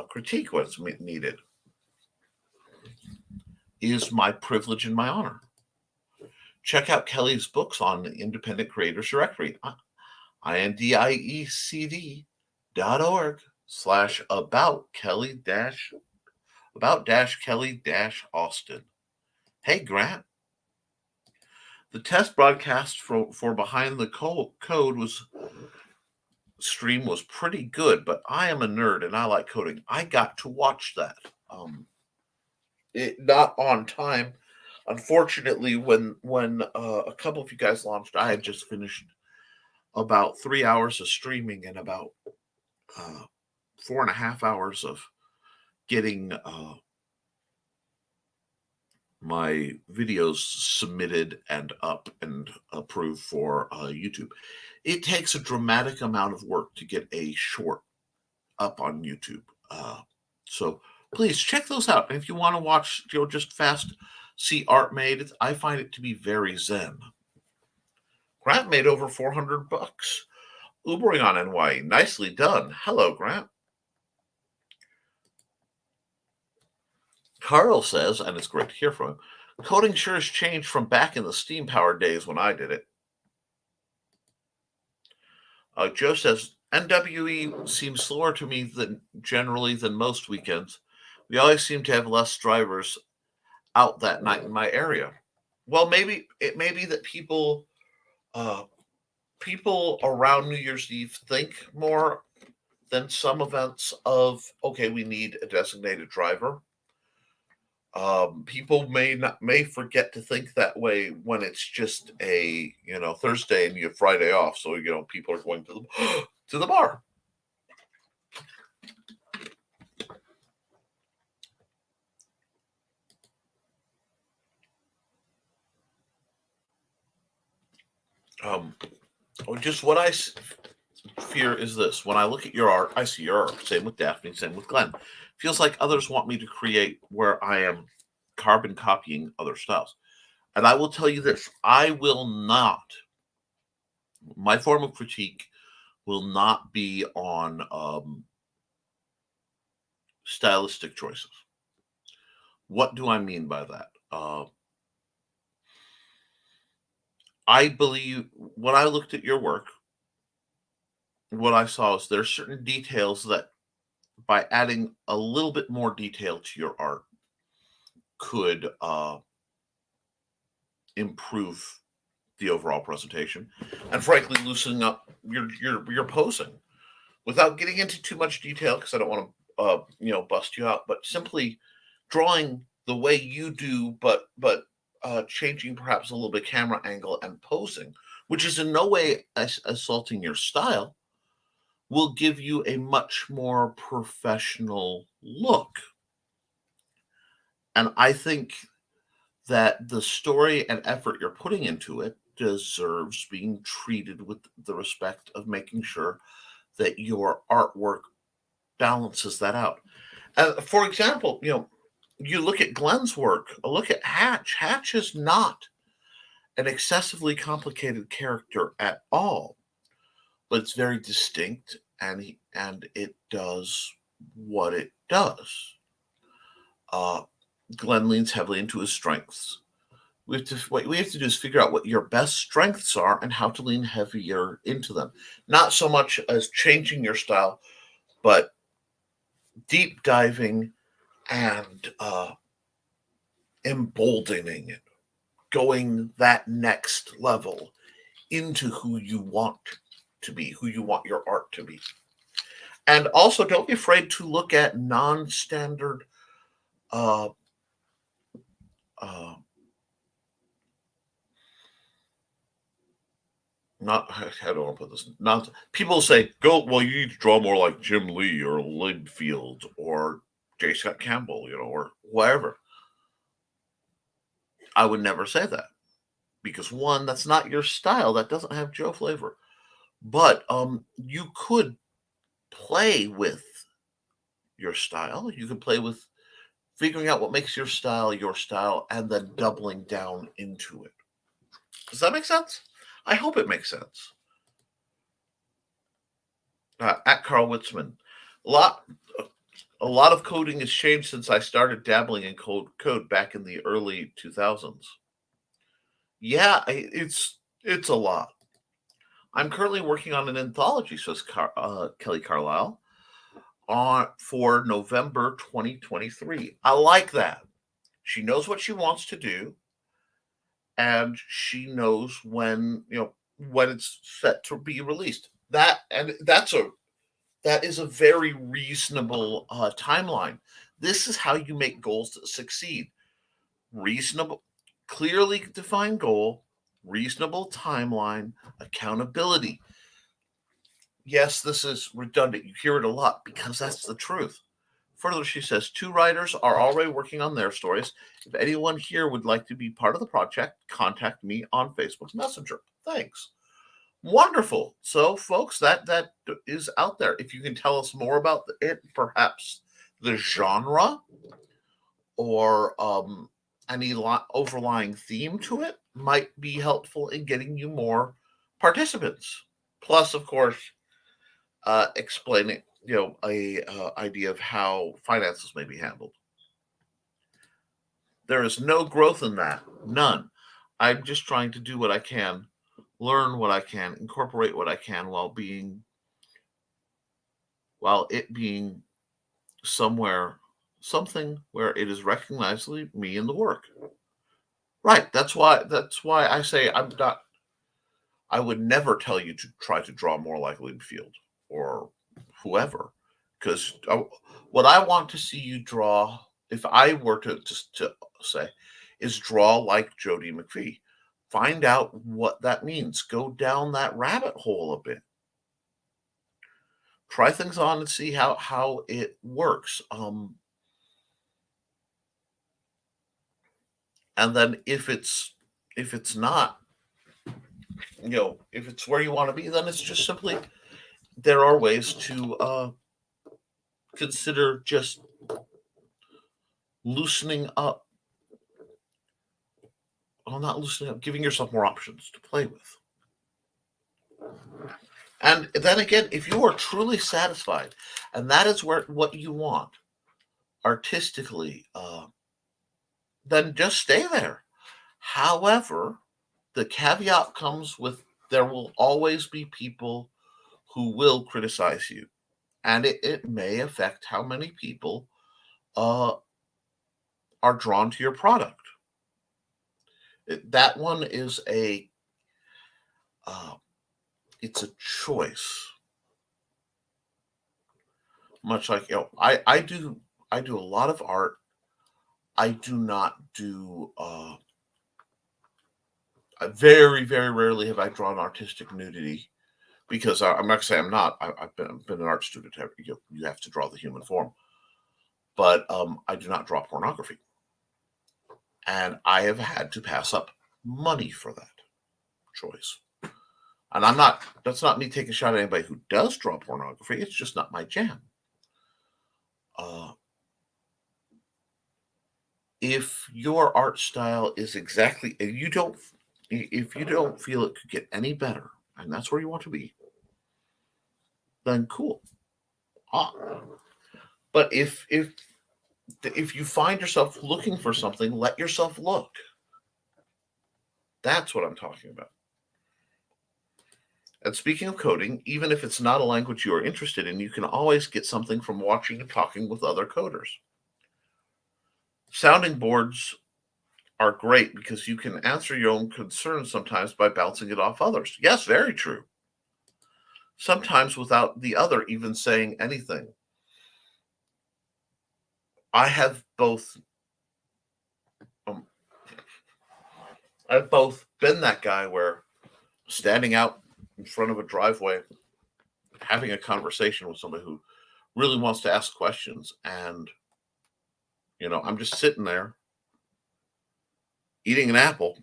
critique when it's needed, is my privilege and my honor. Check out Kelly's books on the Independent Creators Directory, indiecd.org/about-Kelly-Austin. Hey, Grant. The test broadcast for Behind the Code stream was pretty good, but I am a nerd and I like coding. I got to watch that. Not on time. Unfortunately, when a couple of you guys launched, I had just finished about 3 hours of streaming and about 4.5 hours of getting my videos submitted and up and approved for YouTube. It takes a dramatic amount of work to get a short up on YouTube. So please check those out. And if you want to watch, just fast see art made, I find it to be very zen. Grant made over $400 Ubering on NY. Nicely done. Hello, Grant. Carl says, and it's great to hear from him, coding sure has changed from back in the steam-powered days when I did it. Joe says, NWE seems slower to me than most weekends. We always seem to have less drivers out that night in my area. Well, maybe it may be that people around New Year's Eve think more than some events of, okay, we need a designated driver. People may forget to think that way when it's just a Thursday and you have Friday off, so people are going to the bar. Just what I fear is this: when I look at your art, I see your art. Same with Daphne, same with Glenn. Feels like others want me to create where I am carbon copying other styles. And I will tell you this: I will not. My form of critique will not be on stylistic choices. What do I mean by that? I believe when I looked at your work, what I saw is there's certain details that by adding a little bit more detail to your art could improve the overall presentation and frankly loosening up your posing without getting into too much detail, because I don't want to bust you out, but simply drawing the way you do, but changing perhaps a little bit camera angle and posing, which is in no way assaulting your style, will give you a much more professional look. And I think that the story and effort you're putting into it deserves being treated with the respect of making sure that your artwork balances that out. For example, you look at Glenn's work, look at Hatch. Hatch is not an excessively complicated character at all, but it's very distinct, and it does what it does. Glenn leans heavily into his strengths. What we have to do is figure out what your best strengths are and how to lean heavier into them. Not so much as changing your style, but deep diving and emboldening it, going that next level into who you want to be, who you want your art to be. And also, don't be afraid to look at non-standard how do I want to put this? Not people say, you need to draw more like Jim Lee or Lidfield or J. Scott Campbell, or whatever. I would never say that, because one, that's not your style. That doesn't have Joe flavor. But you could play with your style. You can play with figuring out what makes your style, and then doubling down into it. Does that make sense? I hope it makes sense. At Carl Witzman, a lot of coding has changed since I started dabbling in code back in the early 2000s. Yeah, it's a lot. I'm currently working on an anthology, says Kelly Carlisle, for November 2023. I like that. She knows what she wants to do, and she knows when it's set to be released. That is a very reasonable timeline. This is how you make goals that succeed. Reasonable, clearly defined goal, reasonable timeline, accountability. Yes, this is redundant. You hear it a lot because that's the truth. Further, she says, 2 writers are already working on their stories. If anyone here would like to be part of the project, contact me on Facebook Messenger. Thanks. Wonderful. So, folks, that is out there. If you can tell us more about it, perhaps the genre or any overlying theme to it might be helpful in getting you more participants. Plus, of course, explaining, a idea of how finances may be handled. There is no growth in that. None. I'm just trying to do what I can, learn what I can, incorporate what I can while it being something where it is recognizably me in the work. Right. That's why I say I would never tell you to try to draw more like Linfield or whoever, because what I want to see you draw, if I were to say, is draw like Jody McPhee. Find out what that means. Go down that rabbit hole a bit. Try things on and see how it works. And then if it's not, if it's where you want to be, then it's just simply, there are ways to consider just loosening up. Well, not loosening up, giving yourself more options to play with. And then again, if you are truly satisfied, and that is what you want artistically, then just stay there. However, the caveat comes with there will always be people who will criticize you, and it may affect how many people are drawn to your product. That one is it's a choice. Much like, I do a lot of art. I do not do very, very rarely have I drawn artistic nudity, because I'm not going to say I'm not. I've been an art student. You have to draw the human form, but I do not draw pornography, and I have had to pass up money for that choice. And that's not me taking a shot at anybody who does draw pornography. It's just not my jam. If your art style is exactly, if you don't feel it could get any better, and that's where you want to be, then cool. But if you find yourself looking for something, let yourself look. That's what I'm talking about. And speaking of coding, even if it's not a language you are interested in, you can always get something from watching and talking with other coders. Sounding boards are great because you can answer your own concerns sometimes by bouncing it off others. Yes, very true. Sometimes without the other even saying anything. I have both been that guy where standing out in front of a driveway, having a conversation with somebody who really wants to ask questions, and I'm just sitting there eating an apple,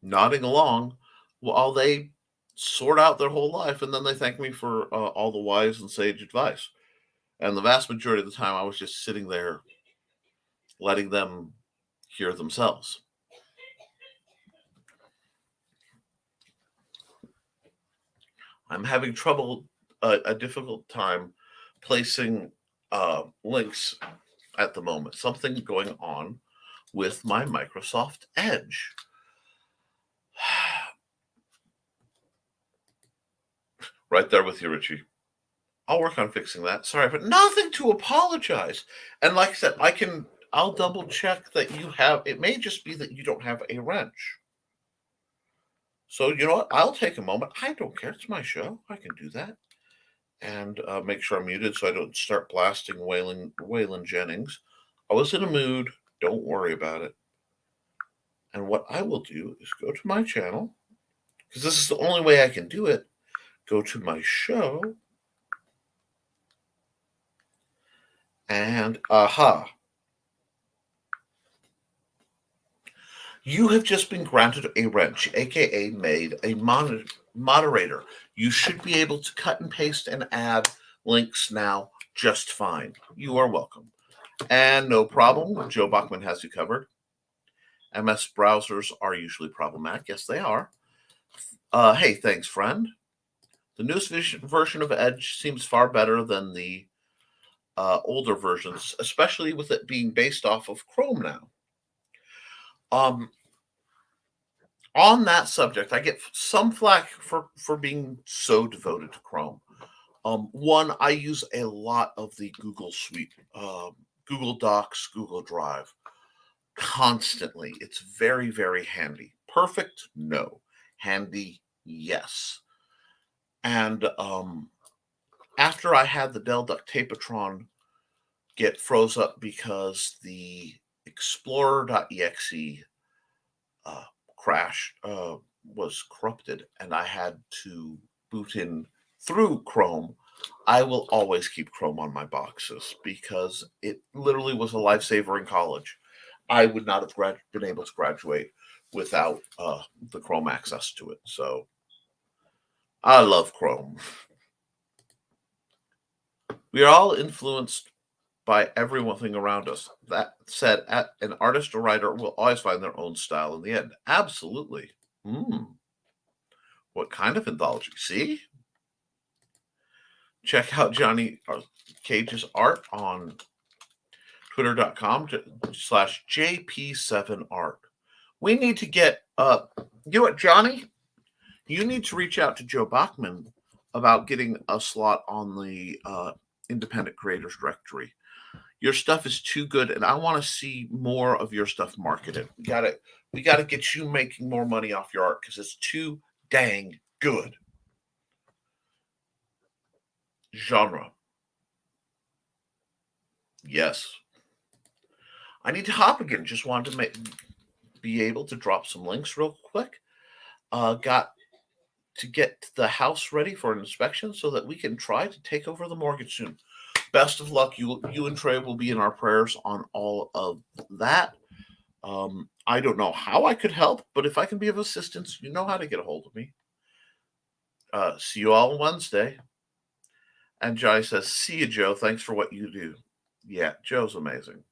nodding along while they sort out their whole life, and then they thank me for all the wise and sage advice. And the vast majority of the time, I was just sitting there letting them hear themselves. I'm having a difficult time placing links at the moment. Something going on with my Microsoft Edge. Right there with you, Richie. I'll work on fixing that. Sorry, but nothing to apologize. And like I said, I'll double check that you have, it may just be that you don't have a wrench. So you know what? I'll take a moment. I don't care. It's my show. I can do that. And make sure I'm muted so I don't start blasting Waylon Jennings. I was in a mood. Don't worry about it. And what I will do is go to my channel, because this is the only way I can do it. Go to my show. And aha. You have just been granted a wrench, aka made a moderator. You should be able to cut and paste and add links now just fine. You are welcome. And no problem, Joe Bachman has you covered. MS browsers are usually problematic. Yes, they are. Hey, thanks, friend. The newest version of Edge seems far better than the older versions, especially with it being based off of Chrome now. On that subject, I get some flack for being so devoted to Chrome. One, I use a lot of the Google Suite, Google Docs, Google Drive, constantly. It's very, very handy. Perfect? No. Handy? Yes. And after I had the Dell Duck Tapatron get froze up because the Explorer.exe crashed, was corrupted, and I had to boot in through Chrome, I will always keep Chrome on my boxes because it literally was a lifesaver in college. I would not have been able to graduate without the Chrome access to it. So I love Chrome. We are all influenced by everything around us. That said, an artist or writer will always find their own style in the end. Absolutely. What kind of anthology? See? Check out Johnny Cage's art on twitter.com/JP7art. We need to get, you know what, Johnny? You need to reach out to Joe Bachman about getting a slot on the Independent Creators Directory. Your stuff is too good, and I want to see more of your stuff marketed. We gotta get you making more money off your art because it's too dang good. Genre. Yes. I need to hop again. Just wanted to be able to drop some links real quick. Got to get the house ready for an inspection so that we can try to take over the mortgage soon. Best of luck. You and Trey will be in our prayers on all of that. I don't know how I could help, but if I can be of assistance, you know how to get a hold of me. See you all on Wednesday. And Jai says, see you, Joe. Thanks for what you do. Yeah, Joe's amazing.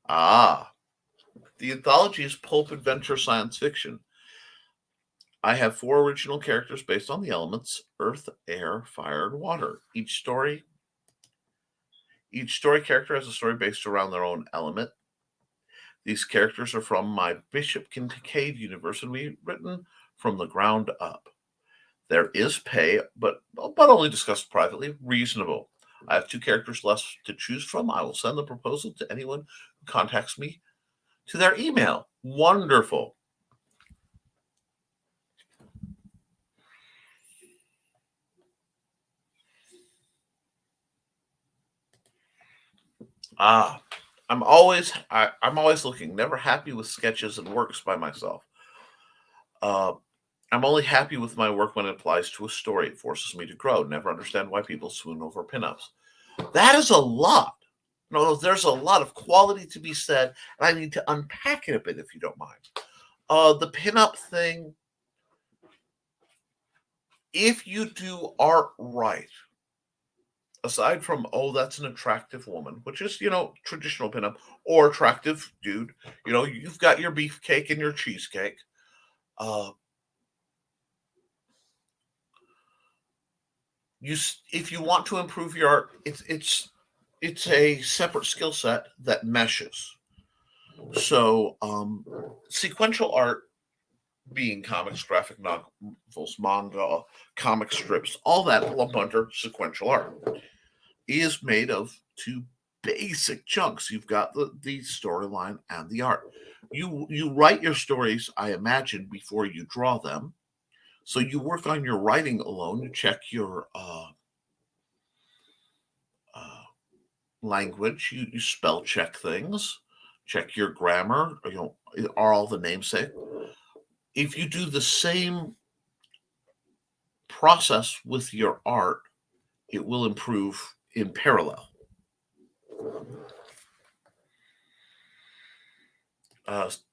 The anthology is pulp adventure science fiction. I have 4 original characters based on the elements: earth, air, fire, and water. Each story character has a story based around their own element. These characters are from my Bishop Kincaid universe and we've written from the ground up. There is pay, but only discussed privately. Reasonable. I have 2 characters left to choose from. I will send the proposal to anyone who contacts me to their email. Wonderful. I'm always looking, never happy with sketches and works by myself. I'm only happy with my work when it applies to a story. It forces me to grow. Never understand why people swoon over pinups. That is a lot. No, there's a lot of quality to be said, and I need to unpack it a bit if you don't mind. The pinup thing, if you do art right, aside from, that's an attractive woman, which is, traditional pinup, or attractive dude, you've got your beefcake and your cheesecake. If you want to improve your art, it's a separate skill set that meshes. So sequential art, being comics, graphic novels, manga, comic strips, all that lump under sequential art, is made of 2 basic chunks. You've got the storyline and the art. You write your stories, I imagine, before you draw them. So you work on your writing alone. You check your language. You spell check things. Check your grammar. Are all the namesake? If you do the same process with your art, it will improve in parallel.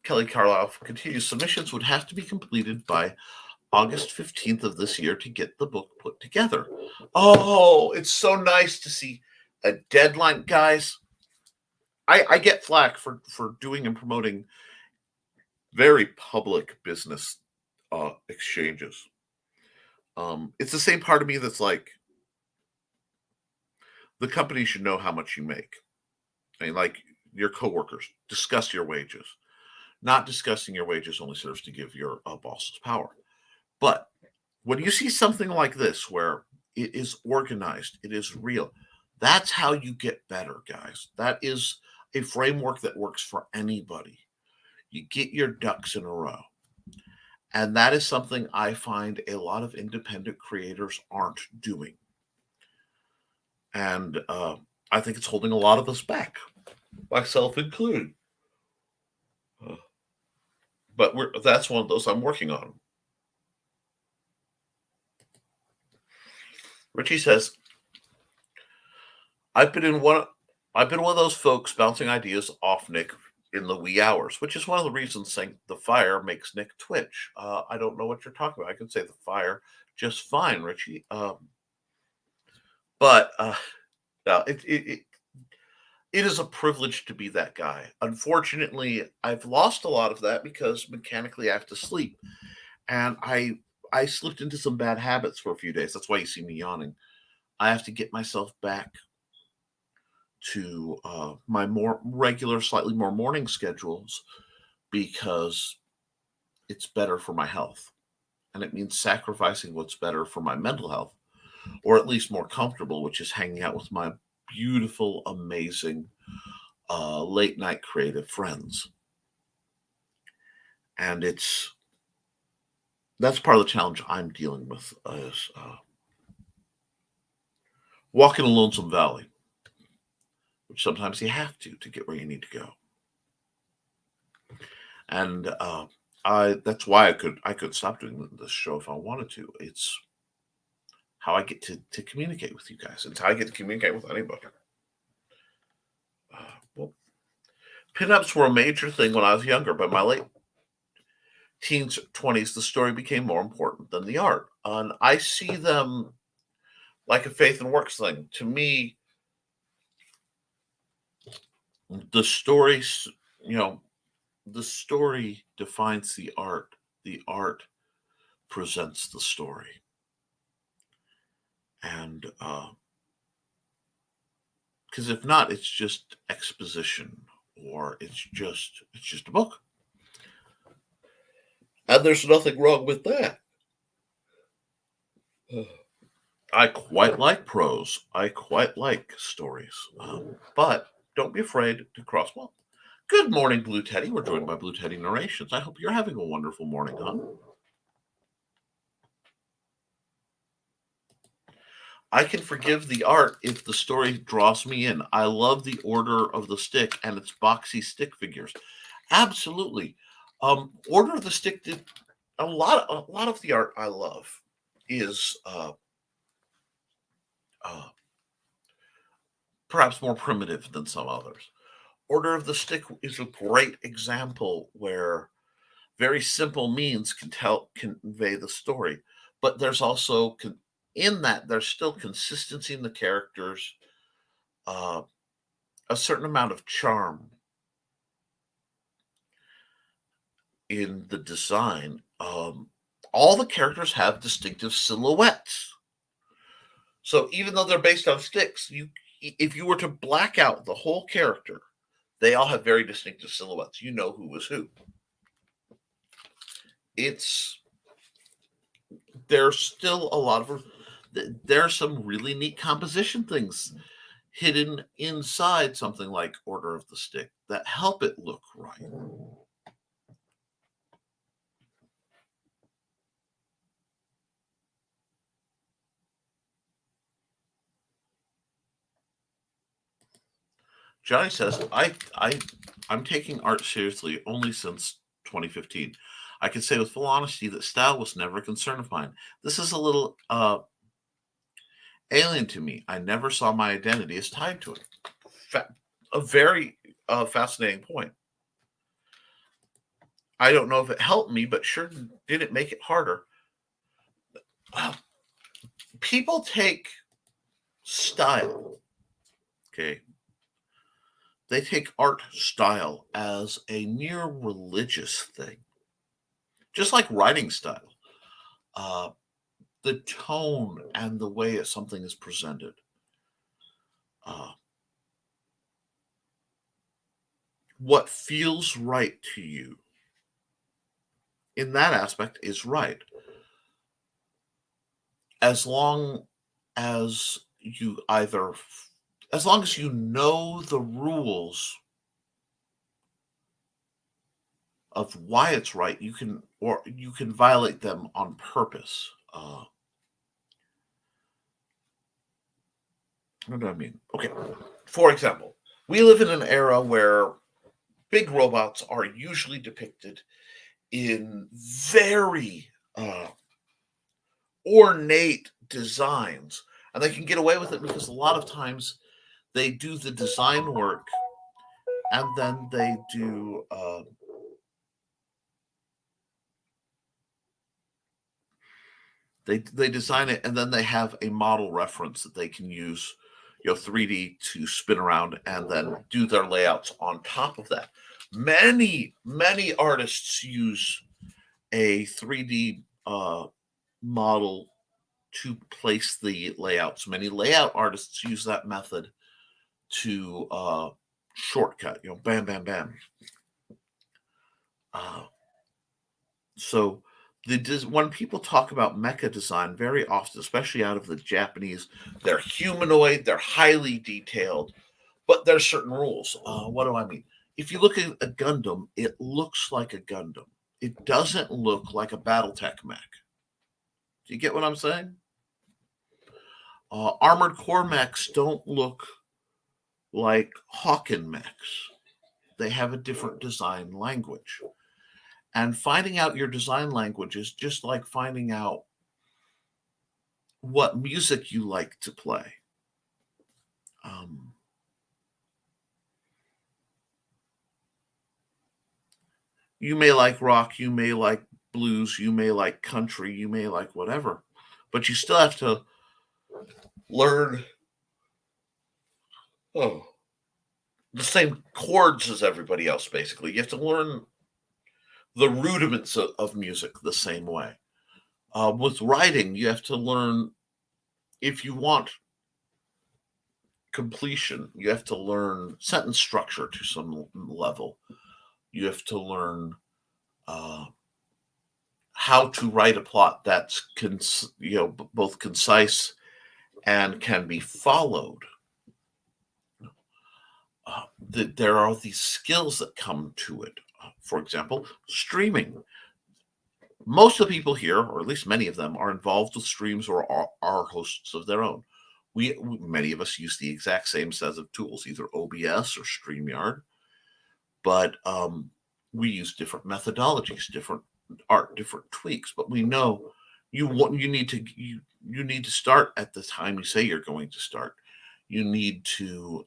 Kelly Carlisle continues. Submissions would have to be completed by August 15th of this year to get the book put together. Oh, it's so nice to see a deadline. Guys, I get flack for doing and promoting very public business exchanges. It's the same part of me that's like, the company should know how much you make. I mean, like your coworkers, discuss your wages. Not discussing your wages only serves to give your bosses power. But when you see something like this, where it is organized, it is real, that's how you get better, guys. That is a framework that works for anybody. You get your ducks in a row. And that is something I find a lot of independent creators aren't doing. And I think it's holding a lot of us back, myself included. But that's one of those I'm working on. Richie says, I've been one of those folks bouncing ideas off Nick in the wee hours, which is one of the reasons saying the fire makes Nick twitch. I don't know what you're talking about. I can say the fire just fine, Richie. But it is a privilege to be that guy. Unfortunately, I've lost a lot of that because mechanically I have to sleep. And I slipped into some bad habits for a few days. That's why you see me yawning. I have to get myself back to my more regular, slightly more morning schedules, because it's better for my health. And it means sacrificing what's better for my mental health, or at least more comfortable, which is hanging out with my beautiful, amazing late night creative friends. And that's part of the challenge I'm dealing with, is walking a lonesome valley, which sometimes you have to get where you need to go. And that's why I could stop doing this show if I wanted to. It's how I get to communicate with you guys. It's how I get to communicate with anybody. Well, pinups were a major thing when I was younger, but my late teens, 20s, the story became more important than the art. And I see them like a faith and works thing. To me, the story, the story defines the art presents the story. And because if not, it's just exposition, or it's just a book. And there's nothing wrong with that. I quite like prose. I quite like stories. But don't be afraid to cross well. Good morning, Blue Teddy. We're joined by Blue Teddy Narrations. I hope you're having a wonderful morning, hon. I can forgive the art if the story draws me in. I love the Order of the Stick and its boxy stick figures. Absolutely. Order of the Stick did a lot of the art I love is perhaps more primitive than some others. Order of the Stick is a great example where very simple means can convey the story, but there's also in that there's still consistency in the characters, a certain amount of charm in the design. All the characters have distinctive silhouettes. So even though they're based on sticks, if you were to black out the whole character, they all have very distinctive silhouettes. You know who was who. There's still a lot of, there's some really neat composition things hidden inside something like Order of the Stick that help it look right. Johnny says, I'm taking art seriously only since 2015. I can say with full honesty that style was never a concern of mine. This is a little alien to me. I never saw my identity as tied to it. A very fascinating point. I don't know if it helped me, but sure did it make it harder. People take style, okay? They take art style as a near religious thing, just like writing style. The tone and the way something is presented. What feels right to you in that aspect is right. As long as you as long as you know the rules of why it's right, you can violate them on purpose. What do I mean? Okay, for example, we live in an era where big robots are usually depicted in very ornate designs, and they can get away with it because a lot of times they do the design work and then they do they design it and then they have a model reference that they can use, 3D to spin around and then do their layouts on top of that. Many artists use a 3D model to place the layouts. Many layout artists use that method to shortcut, bam, bam, bam. So when people talk about mecha design, very often, especially out of the Japanese, they're humanoid, they're highly detailed, but there's certain rules. What do I mean? If you look at a Gundam, it looks like a Gundam. It doesn't look like a BattleTech mech. Do you get what I'm saying? Armored Core mechs don't look like Hawken mechs. They have a different design language. And finding out your design language is just like finding out what music you like to play. You may like rock, you may like blues, you may like country, you may like whatever, but you still have to learn the same chords as everybody else, basically. You have to learn the rudiments of music the same way. With writing, you have to learn, if you want completion, you have to learn sentence structure to some level. You have to learn how to write a plot that's both concise and can be followed. There are these skills that come to it. For example, streaming. Most of the people here, or at least many of them, are involved with streams or are hosts of their own. Many of us use the exact same set of tools, either OBS or StreamYard, but we use different methodologies, different art, different tweaks. But we know you need to start at the time you say you're going to start. You need to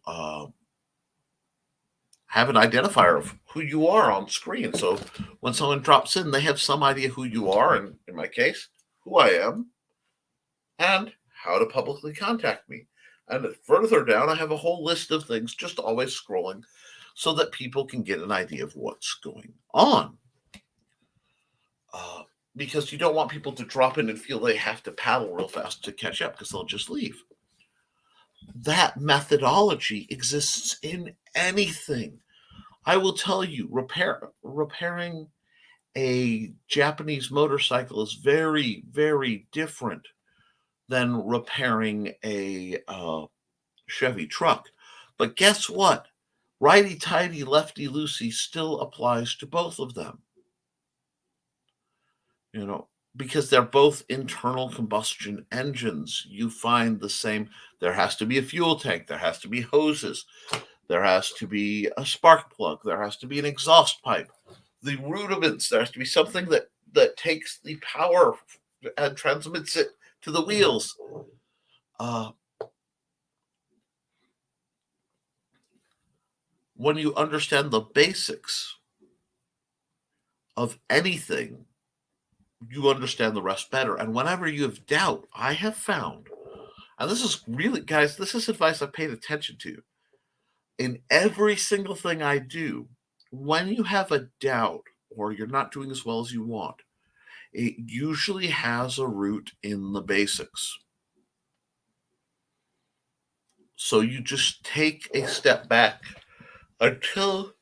have an identifier of who you are on screen. So when someone drops in, they have some idea who you are, and in my case, who I am, and how to publicly contact me. And further down, I have a whole list of things, just always scrolling, so that people can get an idea of what's going on. Because you don't want people to drop in and feel they have to paddle real fast to catch up, because they'll just leave. That methodology exists in anything. I will tell you, repairing a Japanese motorcycle is very, very different than repairing a Chevy truck. But guess what? Righty-tighty, lefty-loosey still applies to both of them. Because they're both internal combustion engines. You find the same. There has to be a fuel tank. There has to be hoses. There has to be a spark plug. There has to be an exhaust pipe. The rudiments. There has to be something that takes the power and transmits it to the wheels. When you understand the basics of anything, you understand the rest better. And whenever you have doubt, I have found, and this is really, guys, this is advice I've paid attention to. In every single thing I do, when you have a doubt or you're not doing as well as you want, it usually has a root in the basics. So you just take a step back until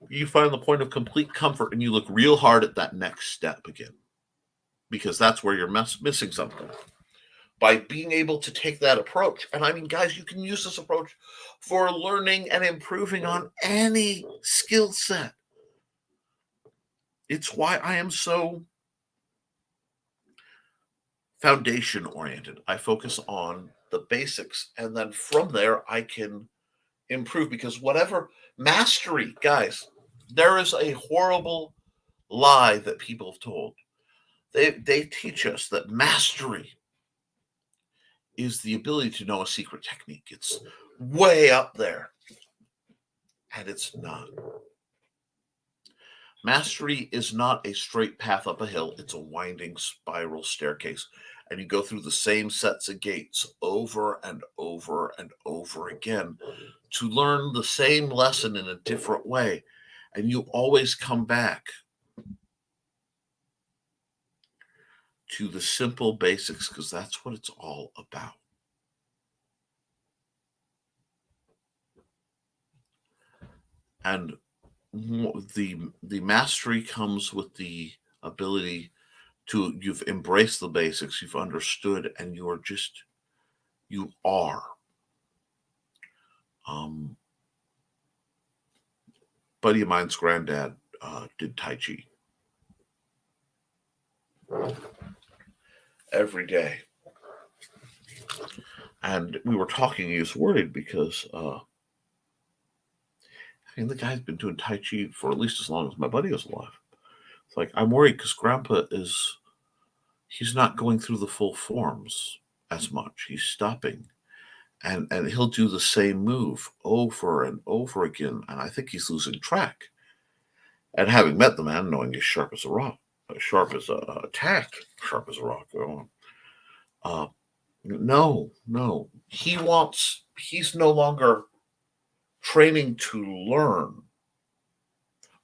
you find the point of complete comfort, and you look real hard at that next step again, because that's where you're missing something. By being able to take that approach, and I mean, guys, you can use this approach for learning and improving on any skill set. It's why I am so foundation oriented. I focus on the basics, and then from there I can improve, because whatever mastery, guys, there is a horrible lie that people have told. They teach us that mastery is the ability to know a secret technique. It's way up there, and it's not. Mastery is not a straight path up a hill. It's a winding spiral staircase, and you go through the same sets of gates over and over and over again to learn the same lesson in a different way, and you always come back to the simple basics, because that's what it's all about. And the mastery comes with the ability to, you've embraced the basics, you've understood, and you are. Buddy of mine's granddad did Tai Chi every day. And we were talking, he was worried because the guy's been doing Tai Chi for at least as long as my buddy was alive. It's like, I'm worried because Grandpa he's not going through the full forms as much. He's stopping. And he'll do the same move over and over again. And I think he's losing track. And having met the man, knowing he's sharp as a rock, sharp as a tack, sharp as a rock. No. He's no longer training to learn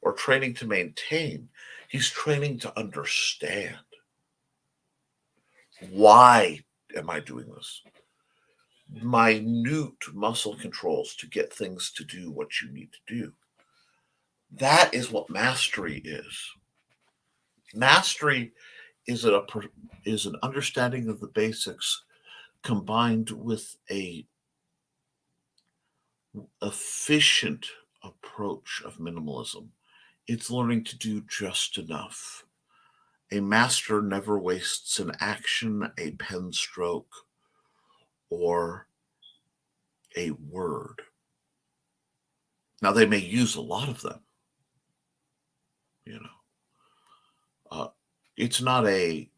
or training to maintain. He's training to understand. Why am I doing this? Minute muscle controls to get things to do what you need to do. That is what mastery is. Mastery is an understanding of the basics combined with a efficient approach of minimalism. It's learning to do just enough. A master never wastes an action, a pen stroke, or a word. Now, they may use a lot of them. It's not a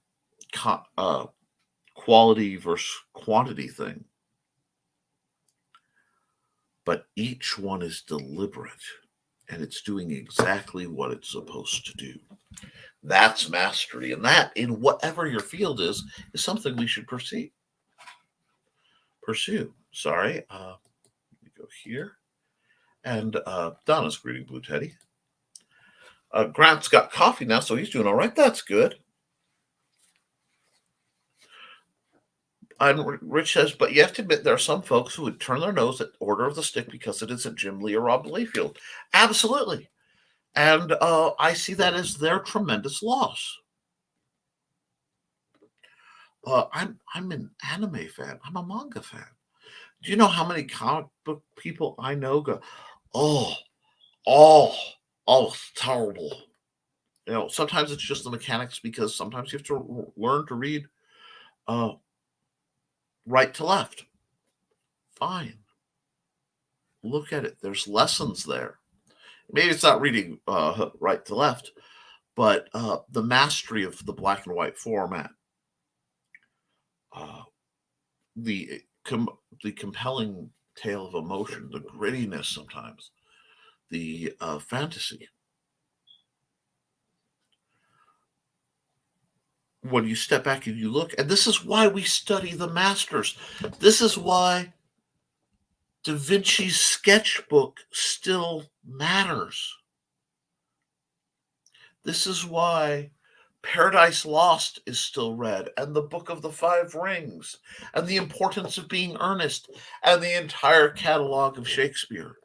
quality versus quantity thing, but each one is deliberate, and it's doing exactly what it's supposed to do. That's mastery, and that, in whatever your field is something we should pursue. Sorry, let me go here. And Donna's greeting, Blue Teddy. Grant's got coffee now, so he's doing all right. That's good. And Rich says, but you have to admit there are some folks who would turn their nose at Order of the Stick because it isn't Jim Lee or Rob Layfield. Absolutely. And I see that as their tremendous loss. I'm an anime fan. I'm a manga fan. Do you know how many comic book people I know go, oh, it's terrible. Sometimes it's just the mechanics, because sometimes you have to learn to read right to left. Fine. Look at it. There's lessons there. Maybe it's not reading right to left, but the mastery of the black and white format, the compelling tale of emotion, the grittiness sometimes, the fantasy. When you step back and you look, and this is why we study the masters. This is why Da Vinci's sketchbook still matters. This is why Paradise Lost is still read, and the Book of the Five Rings, and The Importance of Being Earnest, and the entire catalog of Shakespeare.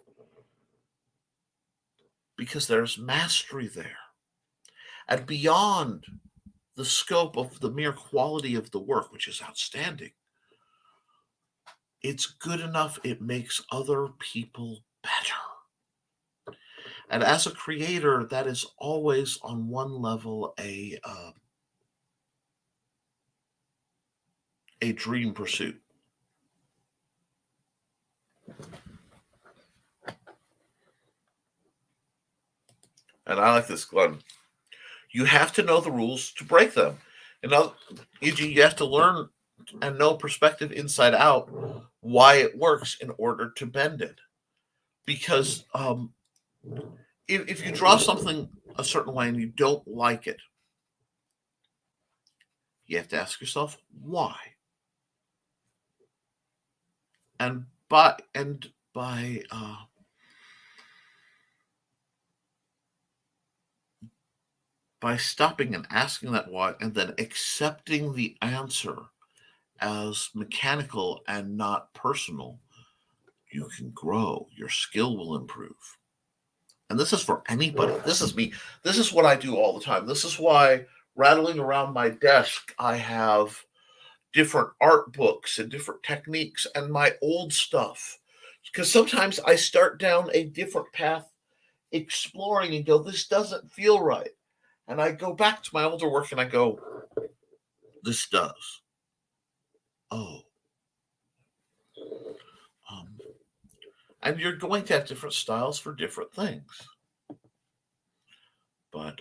Because there's mastery there. And beyond the scope of the mere quality of the work, which is outstanding, it's good enough, it makes other people better. And as a creator, that is always on one level a dream pursuit. And I like this, Glenn. You have to know the rules to break them. You have to learn and know perspective inside out, why it works in order to bend it. Because if you draw something a certain way and you don't like it, you have to ask yourself why. And by stopping and asking that why, and then accepting the answer as mechanical and not personal, you can grow. Your skill will improve. And this is for anybody. This is me. This is what I do all the time. This is why, rattling around my desk, I have different art books and different techniques and my old stuff. Because sometimes I start down a different path, exploring, and go, this doesn't feel right. And I go back to my older work and I go, this does. Oh. And you're going to have different styles for different things. But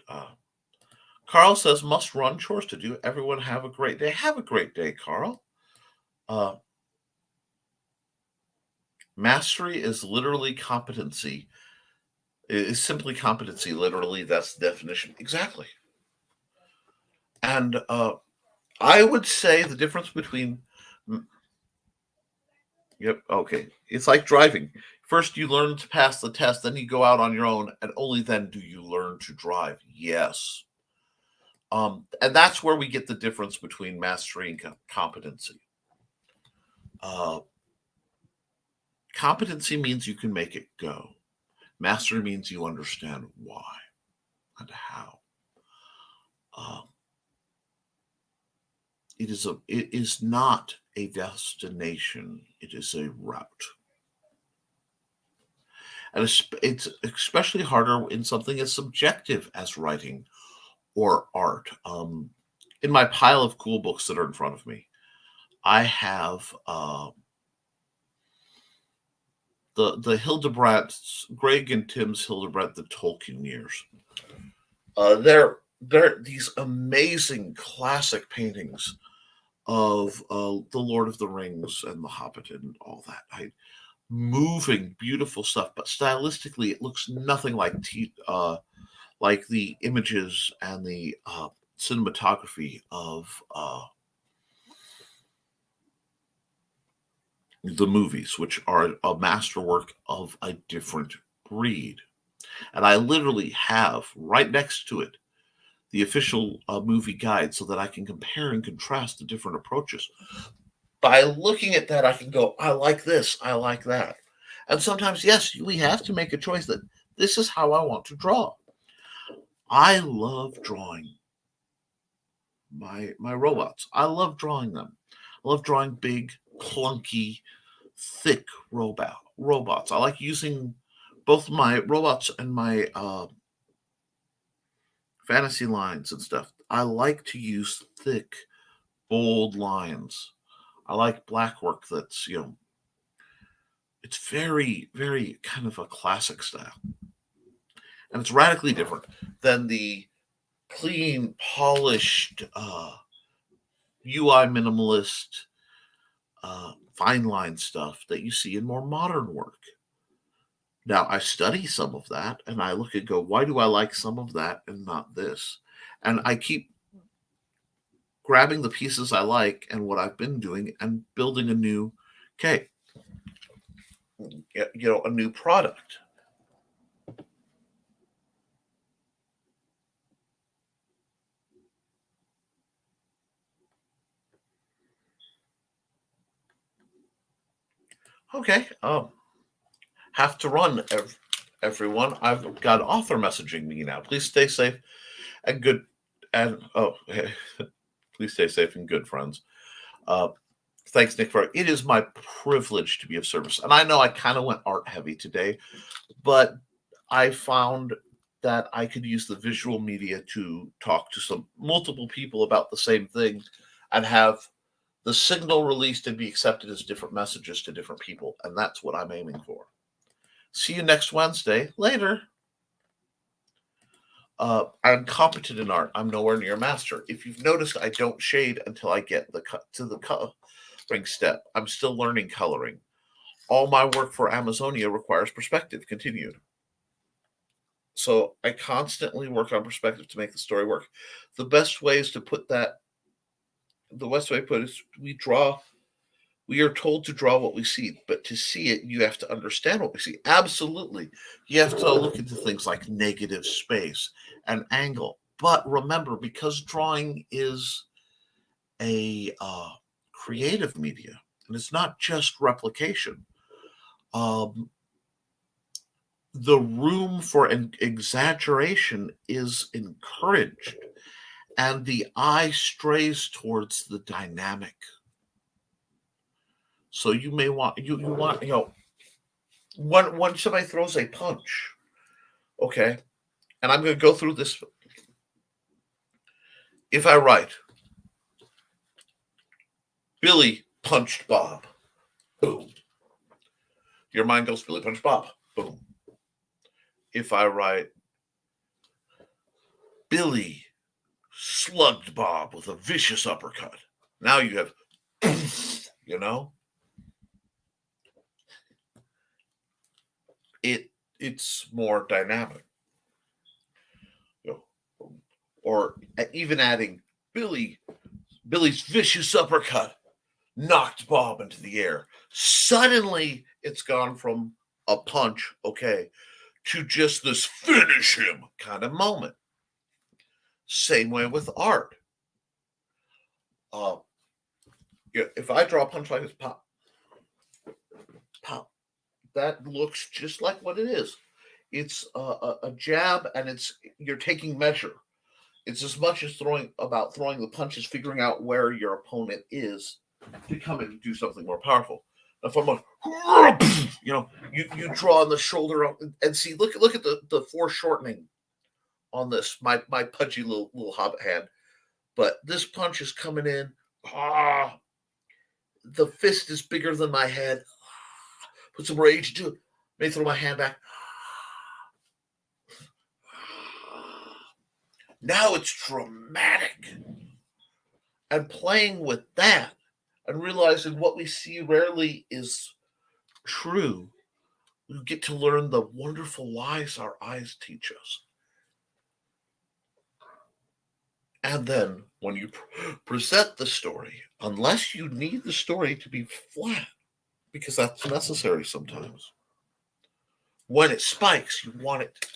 Carl says, must run, chores to do. Everyone have a great day. Have a great day, Carl. Mastery is literally competency. It is simply competency. Literally, that's the definition. Exactly. And I would say the difference between... Yep, okay. It's like driving. First, you learn to pass the test, then you go out on your own, and only then do you learn to drive. Yes. And that's where we get the difference between mastery and competency. Competency means you can make it go. Mastery means you understand why and how. It is not a destination. It is a route. And it's especially harder in something as subjective as writing or art. In my pile of cool books that are in front of me, I have the Hildebrandt, Greg and Tim's Hildebrandt, the Tolkien years. They're these amazing classic paintings of the Lord of the Rings and the Hobbit and all that. Moving, beautiful stuff, but stylistically, it looks nothing like the images and the cinematography of the movies, which are a masterwork of a different breed. And I literally have right next to it the official movie guide so that I can compare and contrast the different approaches. By looking at that, I can go, I like this, I like that. And sometimes, yes, we have to make a choice that this is how I want to draw. I love drawing my robots. I love drawing them. I love drawing big, clunky, thick robots. I like using both my robots and my fantasy lines and stuff. I like to use thick, bold lines. I like black work that's, it's very, very kind of a classic style. And it's radically different than the clean, polished, UI minimalist, fine line stuff that you see in more modern work. Now, I study some of that, and I look and go, why do I like some of that and not this? And I keep grabbing the pieces I like and what I've been doing and building a new, a new product. Okay. Have to run, everyone. I've got author messaging me now. Please stay safe and good. And please stay safe and good, friends. Thanks, Nick. It is my privilege to be of service. And I know I kind of went art heavy today, but I found that I could use the visual media to talk to multiple people about the same thing and have the signal released and be accepted as different messages to different people. And that's what I'm aiming for. See you next Wednesday. Later. I'm competent in art. I'm nowhere near a master. If you've noticed, I don't shade until I get to the coloring step. I'm still learning coloring. All my work for Amazonia requires perspective. Continued. So I constantly work on perspective to make the story work. The best way to put it is we are told to draw what we see, but to see it, you have to understand what we see. Absolutely. You have to look into things like negative space and angle. But remember, because drawing is a creative media, and it's not just replication, the room for an exaggeration is encouraged, and the eye strays towards the dynamic. So you may want when somebody throws a punch, okay, and I'm going to go through this. If I write, Billy punched Bob, boom, your mind goes, Billy punched Bob, boom. If I write, Billy slugged Bob with a vicious uppercut, now you have, it's more dynamic. Or even adding Billy's vicious uppercut knocked Bob into the air. Suddenly, it's gone from a punch, okay, to just this finish him kind of moment. Same way with art. If I draw a punch like this, pop, pop, that looks just like what it is. It's a jab, and you're taking measure. It's as much as throwing the punches, figuring out where your opponent is to come in and do something more powerful. If I'm like, you draw on the shoulder and see, look at the foreshortening on this, my pudgy little hobbit hand. But this punch is coming in. The fist is bigger than my head. Put some rage into it. May throw my hand back. Now it's dramatic. And playing with that and realizing what we see rarely is true, we get to learn the wonderful lies our eyes teach us. And then when you present the story, unless you need the story to be flat, because that's necessary sometimes, when it spikes, you want it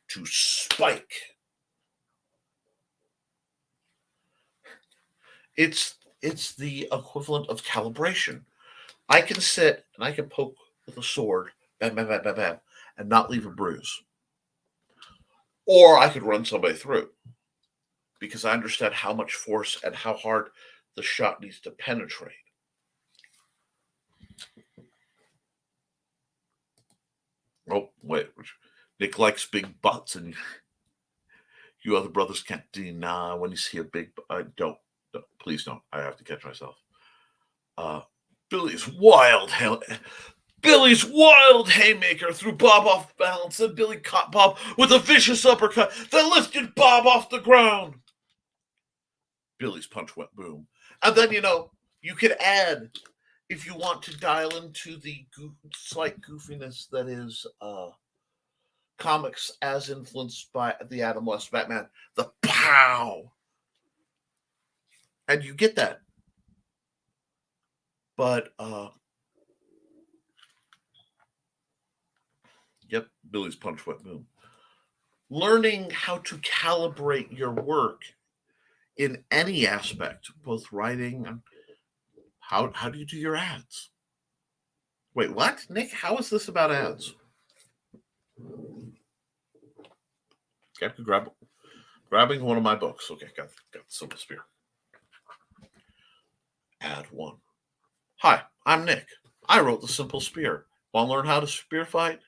to spike. It's the equivalent of calibration. I can sit and I can poke with a sword, bam, bam, bam, bam, bam, and not leave a bruise. Or I could run somebody through because I understand how much force and how hard the shot needs to penetrate. Oh, wait. Nick likes big butts, and you other brothers can't deny when you see a big butt. Don't. Please don't. I have to catch myself. Billy's wild haymaker threw Bob off balance, and Billy caught Bob with a vicious uppercut that lifted Bob off the ground. Billy's punch went boom. And then, you could add, if you want to dial into the slight goofiness that is comics as influenced by the Adam West Batman, the pow. And you get that. But, yep, Billy's punch went boom. Learning how to calibrate your work in any aspect, both writing and how do you do your ads? Wait, what? Nick, how is this about ads? Okay, grabbing one of my books. Okay, got the Simple Spear. Ad 1. Hi, I'm Nick. I wrote the Simple Spear. Want to learn how to spear fight?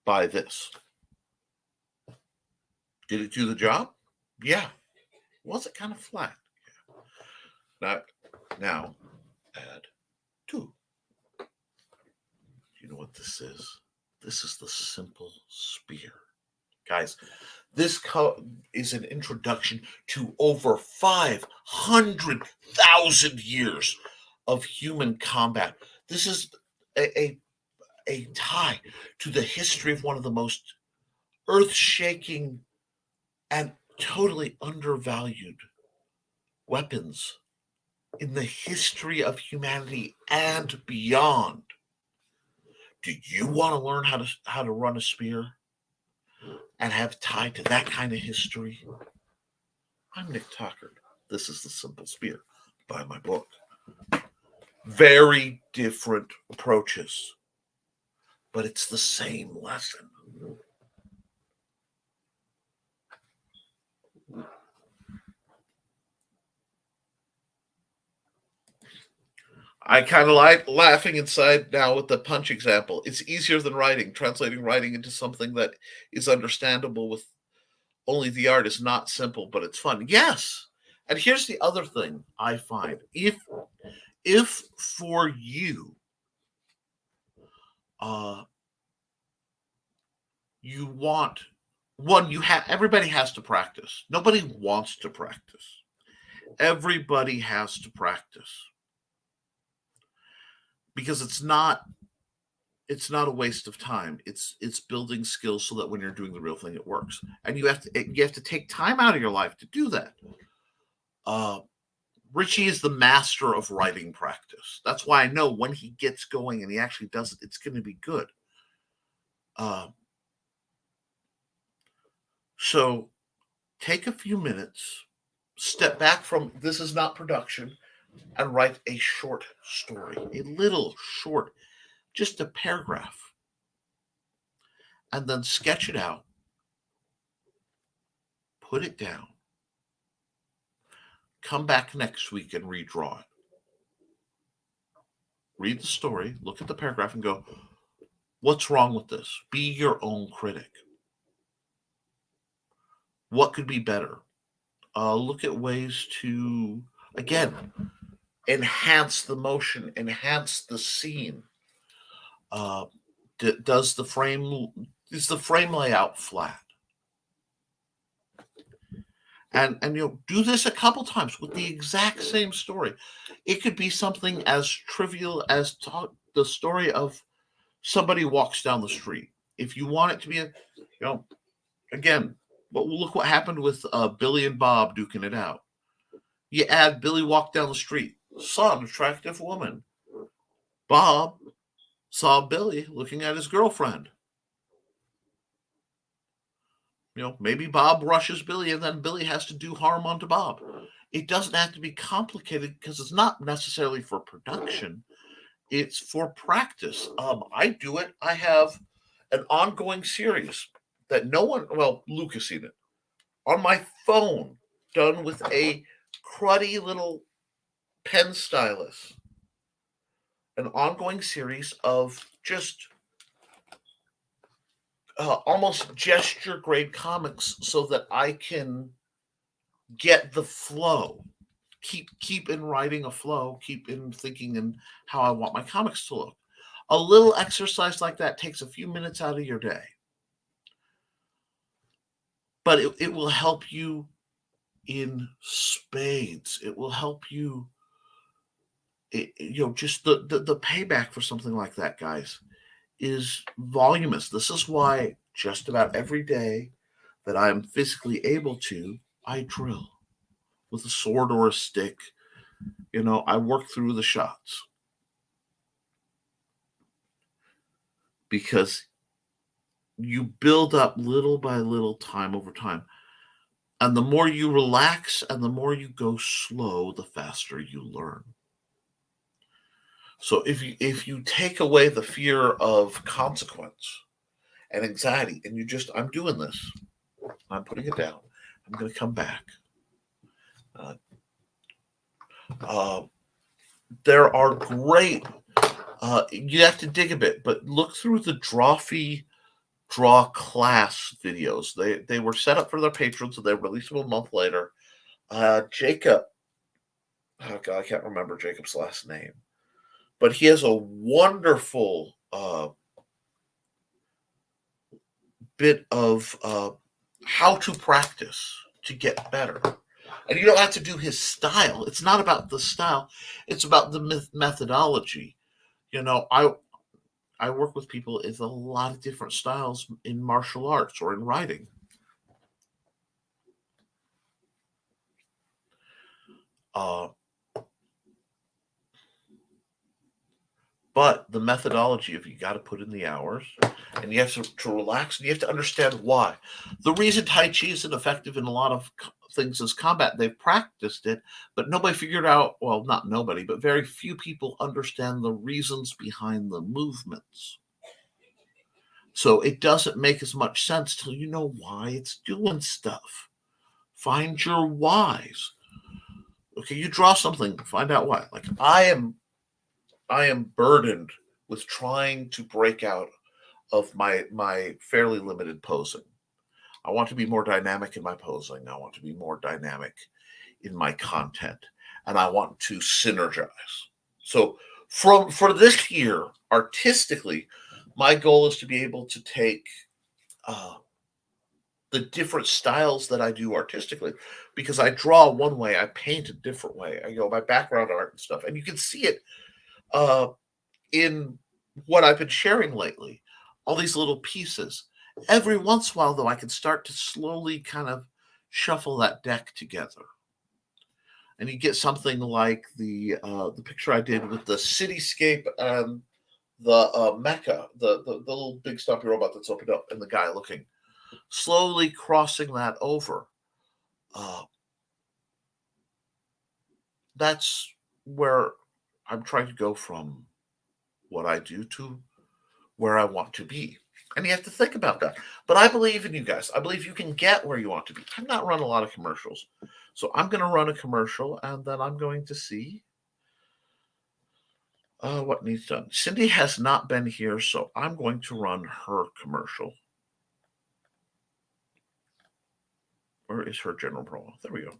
Buy this. Did it do the job? Yeah. Was it kind of flat? Yeah. Now, ad 2. You know what this is? This is the Simple Spear. Guys, this is an introduction to over 500,000 years of human combat. This is a tie to the history of one of the most earth-shaking and totally undervalued weapons in the history of humanity and beyond. Do you want to learn how to run a spear and have tied to that kind of history? I'm Nick Tockert. This is the Simple Spear. Buy my book. Very different approaches, but it's the same lesson. I kind of like laughing inside now with the punch example. It's easier than writing. Translating writing into something that is understandable with only the art is not simple, but it's fun. Yes. And here's the other thing I find. If for you, you want one, everybody has to practice. Nobody wants to practice. Everybody has to practice. Because it's not a waste of time. It's building skills so that when you're doing the real thing, it works. And you have to take time out of your life to do that. Richie is the master of writing practice. That's why I know when he gets going and he actually does it, it's going to be good. So take a few minutes, step back from this is not production, and write a short story, a little short, just a paragraph, and then sketch it out, put it down, come back next week and redraw it. Read the story, look at the paragraph and go, what's wrong with this? Be your own critic. What could be better? Look at ways to, again, enhance the motion, enhance the scene. Is the frame layout flat? And do this a couple times with the exact same story. It could be something as trivial as the story of somebody walks down the street. If you want it to be again, but look what happened with Billy and Bob duking it out. You add Billy walked down the street, saw an attractive woman. Bob saw Billy looking at his girlfriend. Maybe Bob rushes Billy and then Billy has to do harm onto Bob. It doesn't have to be complicated because it's not necessarily for production. It's for practice. I do it. I have an ongoing series that Luke has seen it, on my phone, done with a cruddy little pen stylus. An ongoing series of just almost gesture grade comics so that I can get the flow. Keep in writing a flow, keep in thinking in how I want my comics to look. A little exercise like that takes a few minutes out of your day. But it will help you in spades. It will help you, just the payback for something like that, guys, is voluminous. This is why just about every day that I'm physically able to, I drill with a sword or a stick. I work through the shots. Because you build up little by little, time over time. And the more you relax and the more you go slow, the faster you learn. So if you take away the fear of consequence and anxiety, and I'm doing this, I'm putting it down, I'm going to come back. There are great. You have to dig a bit, but look through the Draw class videos. They were set up for their patrons, and they released them a month later. Jacob, oh God, I can't remember Jacob's last name, but he has a wonderful bit of how to practice to get better. And you don't have to do his style. It's not about the style. It's about the methodology. I work with people with a lot of different styles in martial arts or in writing. But the methodology of you got to put in the hours, and you have to relax, and you have to understand why. The reason Tai Chi isn't effective in a lot of things is combat. They've practiced it, but nobody figured out, well, not nobody, but very few people understand the reasons behind the movements. So it doesn't make as much sense till you know why it's doing stuff. Find your whys. Okay, you draw something, find out why. Like I am burdened with trying to break out of my fairly limited posing. I want to be more dynamic in my posing. I want to be more dynamic in my content, and I want to synergize. So for this year, artistically, my goal is to be able to take the different styles that I do artistically, because I draw one way, I paint a different way. My background art and stuff, and you can see it in what I've been sharing lately. All these little pieces. Every once in a while, though, I can start to slowly kind of shuffle that deck together, and you get something like the picture I did with the cityscape and the mecha, the little big stumpy robot that's opened up, and the guy looking, slowly crossing that over. That's where I'm trying to go from what I do to where I want to be. And you have to think about that. But I believe in you guys. I believe you can get where you want to be. I'm not running a lot of commercials. So I'm going to run a commercial, and then I'm going to see what needs done. Cindy has not been here, so I'm going to run her commercial. Where is her general promo? There we go.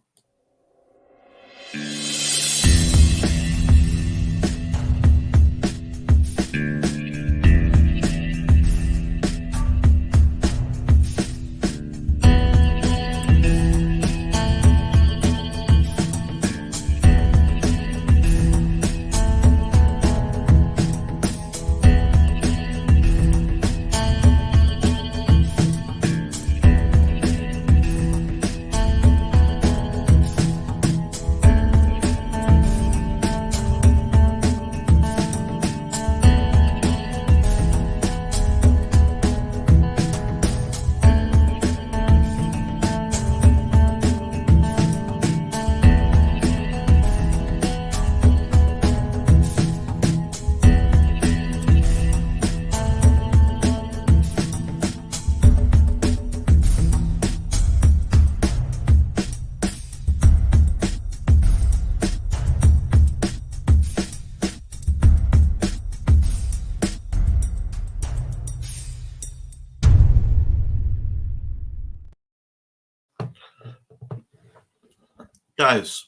Guys,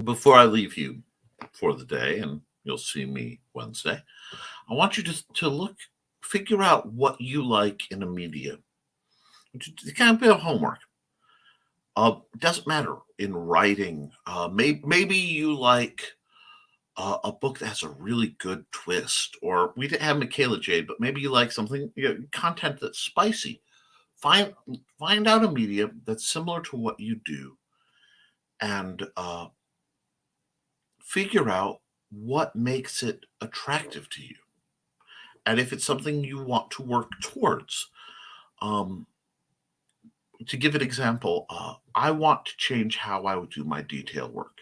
before I leave you for the day, and you'll see me Wednesday, I want you to figure out what you like in a media. It kind of be a homework. It doesn't matter in writing. Maybe you like a book that has a really good twist, or we didn't have Michaela Jade, but maybe you like something, content that's spicy. Find out a medium that's similar to what you do, and figure out what makes it attractive to you. And if it's something you want to work towards, to give an example, I want to change how I would do my detail work.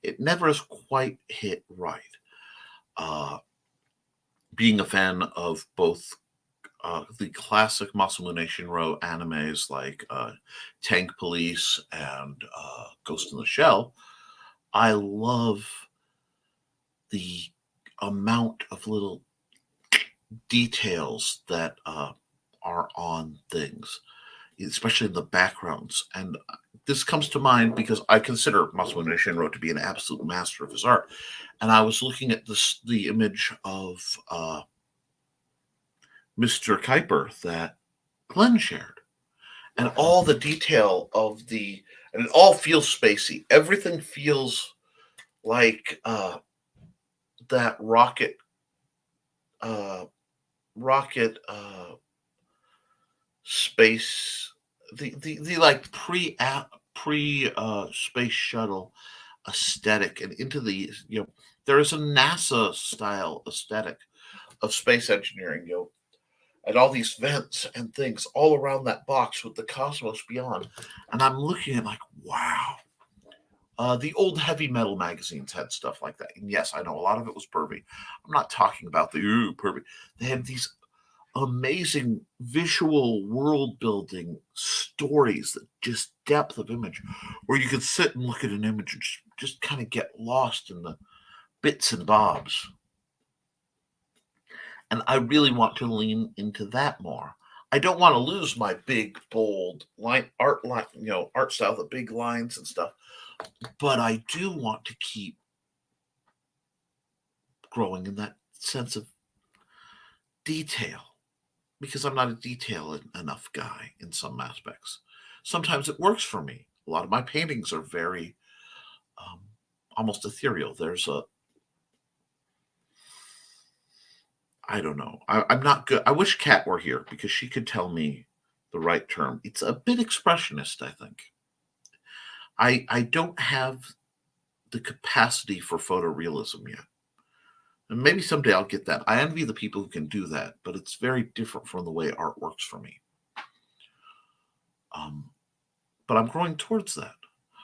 It never has quite hit right. being a fan of both the classic Masamune Shinro animes like Tank Police and Ghost in the Shell, I love the amount of little details that are on things, especially in the backgrounds. And this comes to mind because I consider Masamune Shinro to be an absolute master of his art. And I was looking at the image of Mr. Kuiper that Glenn shared, and all the detail of and it all feels spacey. Everything feels like that rocket space, the like pre space shuttle aesthetic, and into the there is a NASA style aesthetic of space engineering, and all these vents and things all around that box with the cosmos beyond. And I'm looking at like, wow. The old heavy metal magazines had stuff like that. And yes, I know a lot of it was pervy. I'm not talking about the pervy. They had these amazing visual world building stories, that just depth of image, where you could sit and look at an image and just kind of get lost in the bits and bobs. And I really want to lean into that more. I don't want to lose my big, bold art style, the big lines and stuff. But I do want to keep growing in that sense of detail, because I'm not a detail enough guy in some aspects. Sometimes it works for me. A lot of my paintings are very almost ethereal. I don't know. I'm not good. I wish Kat were here because she could tell me the right term. It's a bit expressionist, I think. I don't have the capacity for photorealism yet. And maybe someday I'll get that. I envy the people who can do that, but it's very different from the way art works for me. But I'm growing towards that.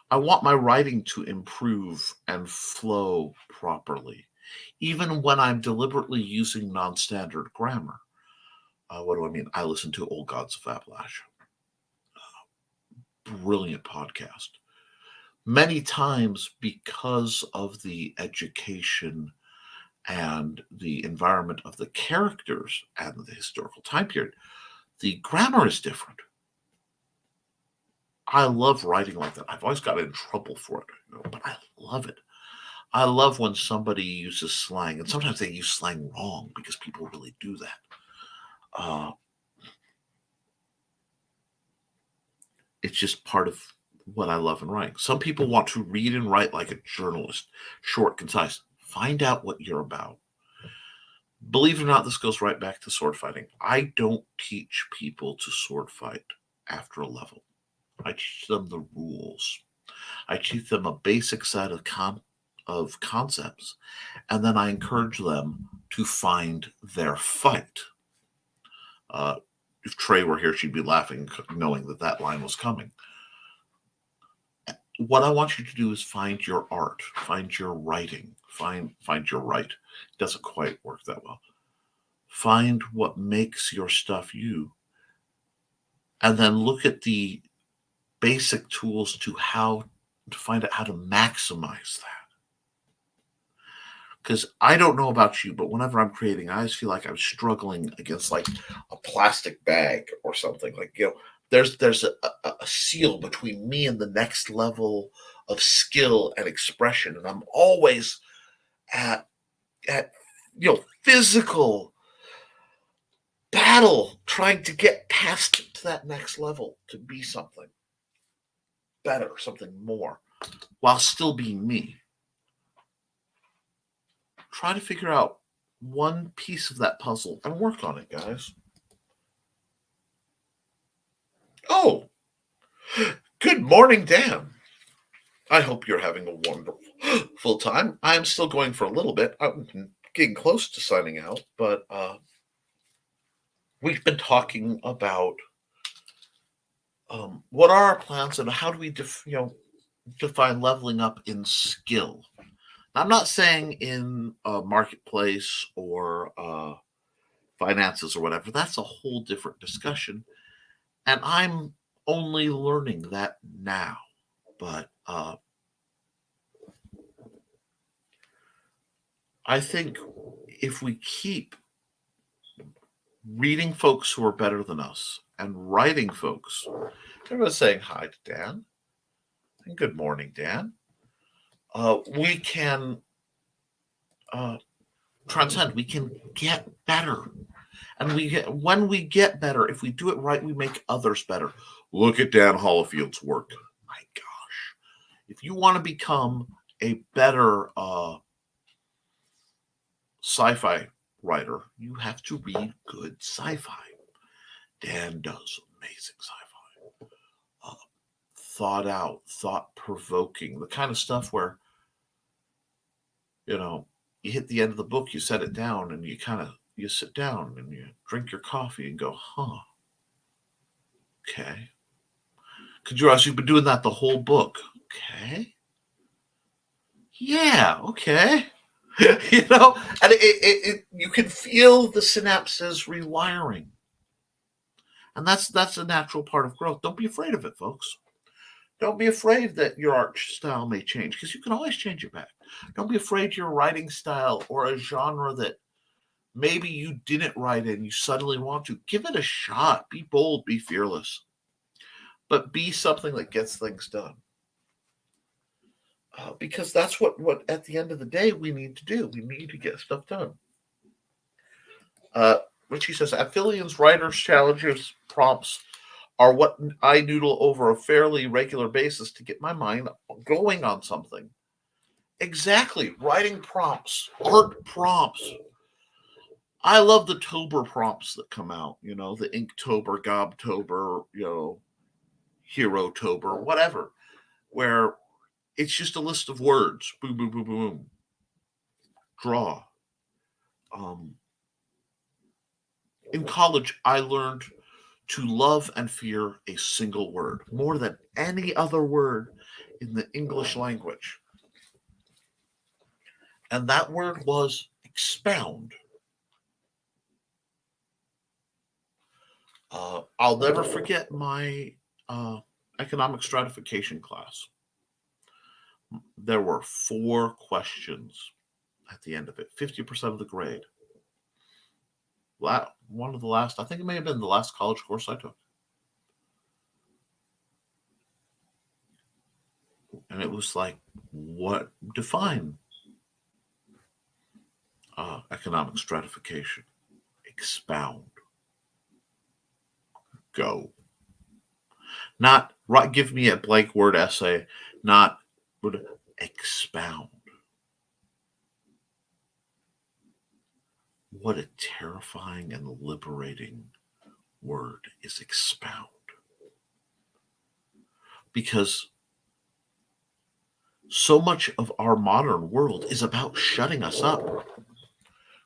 I want my writing to improve and flow properly, even when I'm deliberately using non-standard grammar. What do I mean? I listen to Old Gods of Appalachia. Brilliant podcast. Many times, because of the education and the environment of the characters and the historical time period, the grammar is different. I love writing like that. I've always got in trouble for it, but I love it. I love when somebody uses slang, and sometimes they use slang wrong because people really do that. It's just part of what I love in writing. Some people want to read and write like a journalist, short, concise. Find out what you're about. Believe it or not, this goes right back to sword fighting. I don't teach people to sword fight after a level. I teach them the rules. I teach them a basic set of concepts, and then I encourage them to find their fight. If Trey were here, she'd be laughing, knowing that line was coming. What I want you to do is find your art, find your writing, find your right. It doesn't quite work that well. Find what makes your stuff you, and then look at the basic tools to find out how to maximize that. Because I don't know about you, but whenever I'm creating, I always feel like I'm struggling against like a plastic bag or something. Like, there's a seal between me and the next level of skill and expression, and I'm always at physical battle trying to get past to that next level, to be something better, something more, while still being me. Try to figure out one piece of that puzzle and work on it, guys. Oh, good morning, Dan. I hope you're having a wonderful time. I'm still going for a little bit. I'm getting close to signing out, but we've been talking about what are our plans and how do we define leveling up in skill. I'm not saying in a marketplace or finances or whatever. That's a whole different discussion. And I'm only learning that now. But I think if we keep reading folks who are better than us and writing folks, everyone's saying hi to Dan and good morning, Dan. We can transcend. We can get better. And when we get better, if we do it right, we make others better. Look at Dan Hollifield's work. My gosh. If you want to become a better sci-fi writer, you have to read good sci-fi. Dan does amazing sci-fi. Thought out, thought-provoking, the kind of stuff where, you hit the end of the book, you set it down, and you sit down and you drink your coffee and go, huh, okay. Could you realize you've been doing that the whole book? Okay. Yeah, okay. And you can feel the synapses rewiring. And that's a natural part of growth. Don't be afraid of it, folks. Don't be afraid that your art style may change, because you can always change it back. Don't be afraid your writing style or a genre that maybe you didn't write in, you suddenly want to. Give it a shot. Be bold, be fearless. But be something that gets things done. Because that's what at the end of the day we need to do. We need to get stuff done. Richie says, Aphelions, writers, challenges, prompts are what I noodle over a fairly regular basis to get my mind going on something. Exactly. Writing prompts, art prompts. I love the Tober prompts that come out, the Inktober, Gobtober, Hero-tober, whatever, where it's just a list of words. Boom, boom, boom, boom. Draw. In college, I learned to love and fear a single word more than any other word in the English language. And that word was expound. I'll never forget my economic stratification class. There were 4 questions at the end of it, 50% of the grade. One of the last, I think it may have been the last college course I took. And it was like, what define economic stratification? Expound. Go. Not give me a blank word essay, not expound. What a terrifying and liberating word is expound. Because so much of our modern world is about shutting us up.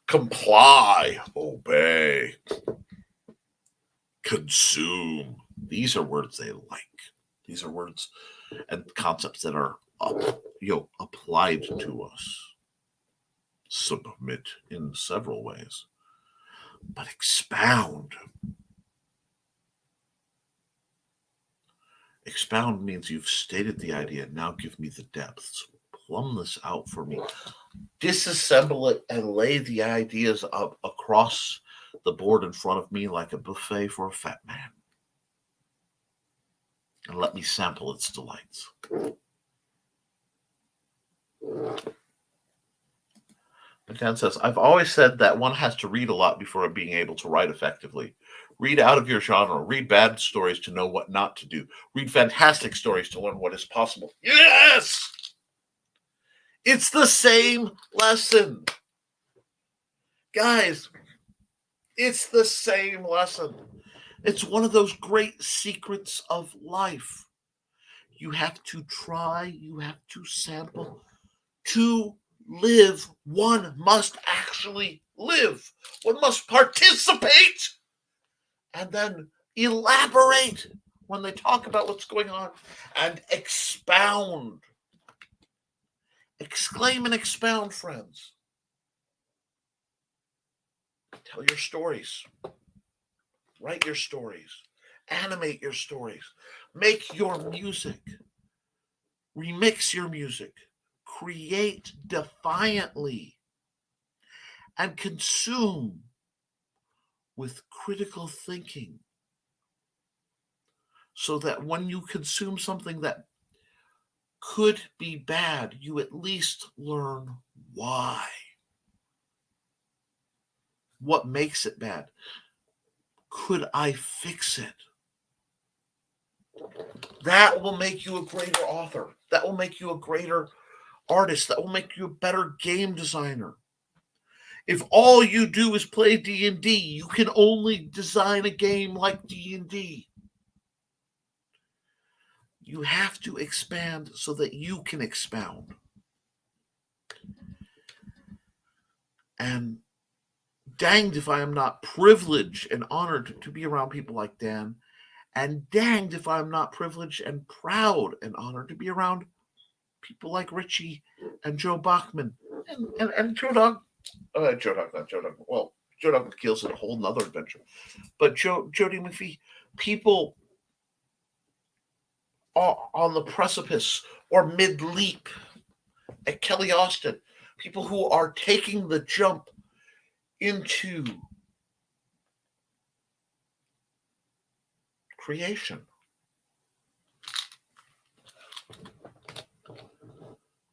Comply, obey, consume. These are words they like. These are words and concepts that are applied to us. Submit in several ways. But expound. Expound means you've stated the idea. Now give me the depths. Plumb this out for me. Disassemble it and lay the ideas up across the board in front of me like a buffet for a fat man. And let me sample its delights. But Dan says, I've always said that one has to read a lot before being able to write effectively. Read out of your genre. Read bad stories to know what not to do. Read fantastic stories to learn what is possible. Yes! It's the same lesson. Guys, it's the same lesson. It's one of those great secrets of life. You have to try, you have to sample. To live, one must actually live. One must participate and then elaborate when they talk about what's going on and expound. Exclaim and expound, friends. Tell your stories. Write your stories. Animate your stories. Make your music. Remix your music. Create defiantly. And consume with critical thinking. So that when you consume something that could be bad, you at least learn why. What makes it bad? Could I fix it? That will make you a greater author. That will make you a greater artist. That will make you a better game designer. If all you do is play D&D, you can only design a game like D&D. You have to expand so that you can expound. And danged if I am not privileged and honored to be around people like Dan. And danged if I'm not privileged and proud and honored to be around people like Richie and Joe Bachman and Joe Dog. Joe Dog, not Joe Dog. Well, Joe Dog McKeel's in a whole nother adventure. But Jody McPhee, people are on the precipice or mid-leap at Kelly Austin, people who are taking the jump into creation.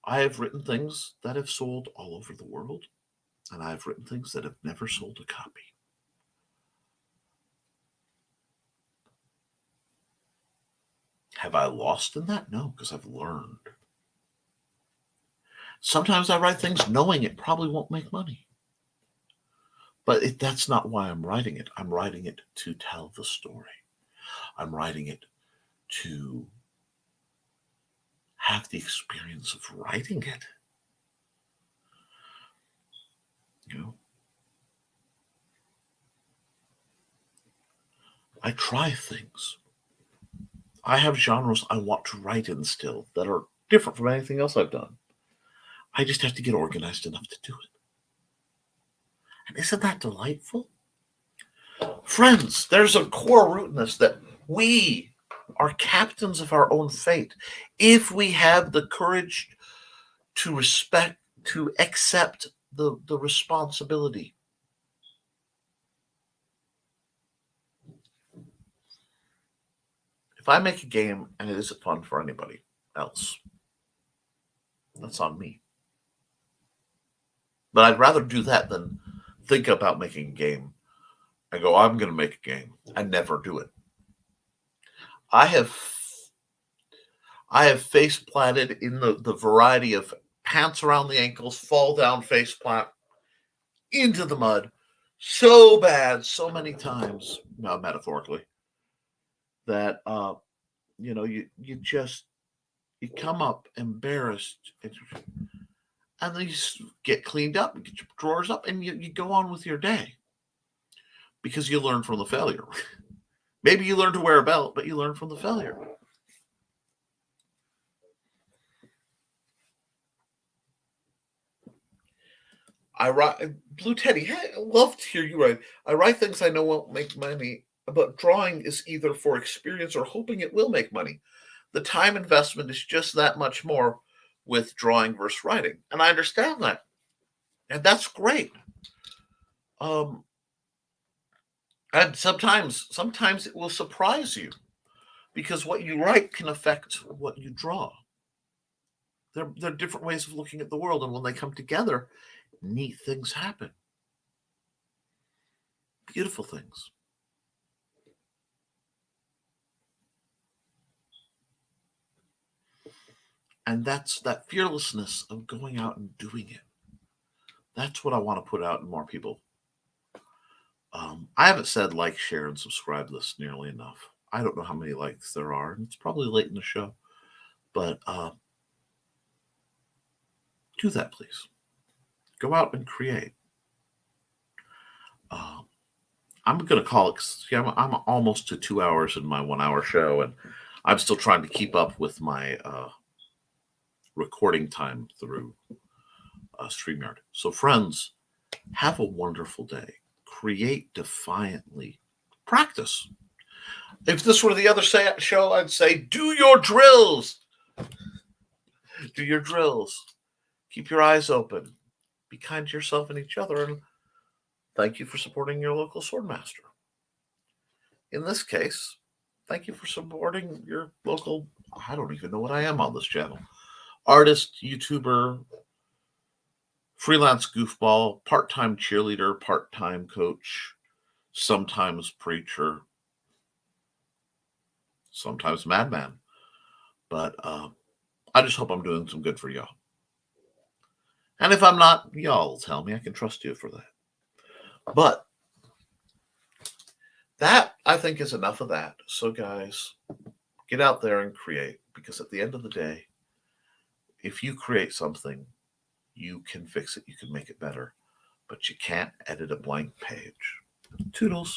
I have written things that have sold all over the world, and I have written things that have never sold a copy. Have I lost in that? No, because I've learned. Sometimes I write things knowing it probably won't make money. But that's not why I'm writing it. I'm writing it to tell the story. I'm writing it to have the experience of writing it. You know, I try things. I have genres I want to write in still that are different from anything else I've done. I just have to get organized enough to do it. And isn't that delightful? Friends, there's a core root in this that we are captains of our own fate if we have the courage to accept the responsibility. If I make a game and it isn't fun for anybody else, that's on me. But I'd rather do that than think about making a game and go, I'm going to make a game and never do it. I have face planted in the variety of pants around the ankles, fall down face plant into the mud so bad, so many times, no, metaphorically, that you come up embarrassed and then you get cleaned up, get your drawers up, and you go on with your day because you learn from the failure. Maybe you learn to wear a belt, but you learn from the failure. I write, Blue Teddy, hey, I love to hear you write. I write things I know won't make money, but drawing is either for experience or hoping it will make money. The time investment is just that much more with drawing versus writing. And I understand that. And that's great. And sometimes it will surprise you because what you write can affect what you draw. There are different ways of looking at the world, and when they come together, neat things happen. Beautiful things. And that's that fearlessness of going out and doing it. That's what I want to put out in more people. I haven't said like, share, and subscribe this nearly enough. I don't know how many likes there are, and it's probably late in the show. But do that, please. Go out and create. I'm going to call it. See, I'm almost to 2 hours in my 1 hour show, and I'm still trying to keep up with my recording time through StreamYard. So, friends, have a wonderful day. Create defiantly. Practice. If this were the other show, I'd say, do your drills. Do your drills. Keep your eyes open. Be kind to yourself and each other. And thank you for supporting your local swordmaster. In this case, thank you for supporting your local, I don't even know what I am on this channel, artist, YouTuber, freelance goofball, part-time cheerleader, part-time coach, sometimes preacher, sometimes madman. But I just hope I'm doing some good for y'all. And if I'm not, y'all tell me. I can trust you for that. But that, I think, is enough of that. So, guys, get out there and create. Because at the end of the day, if you create something, you can fix it. You can make it better. But you can't edit a blank page. Toodles.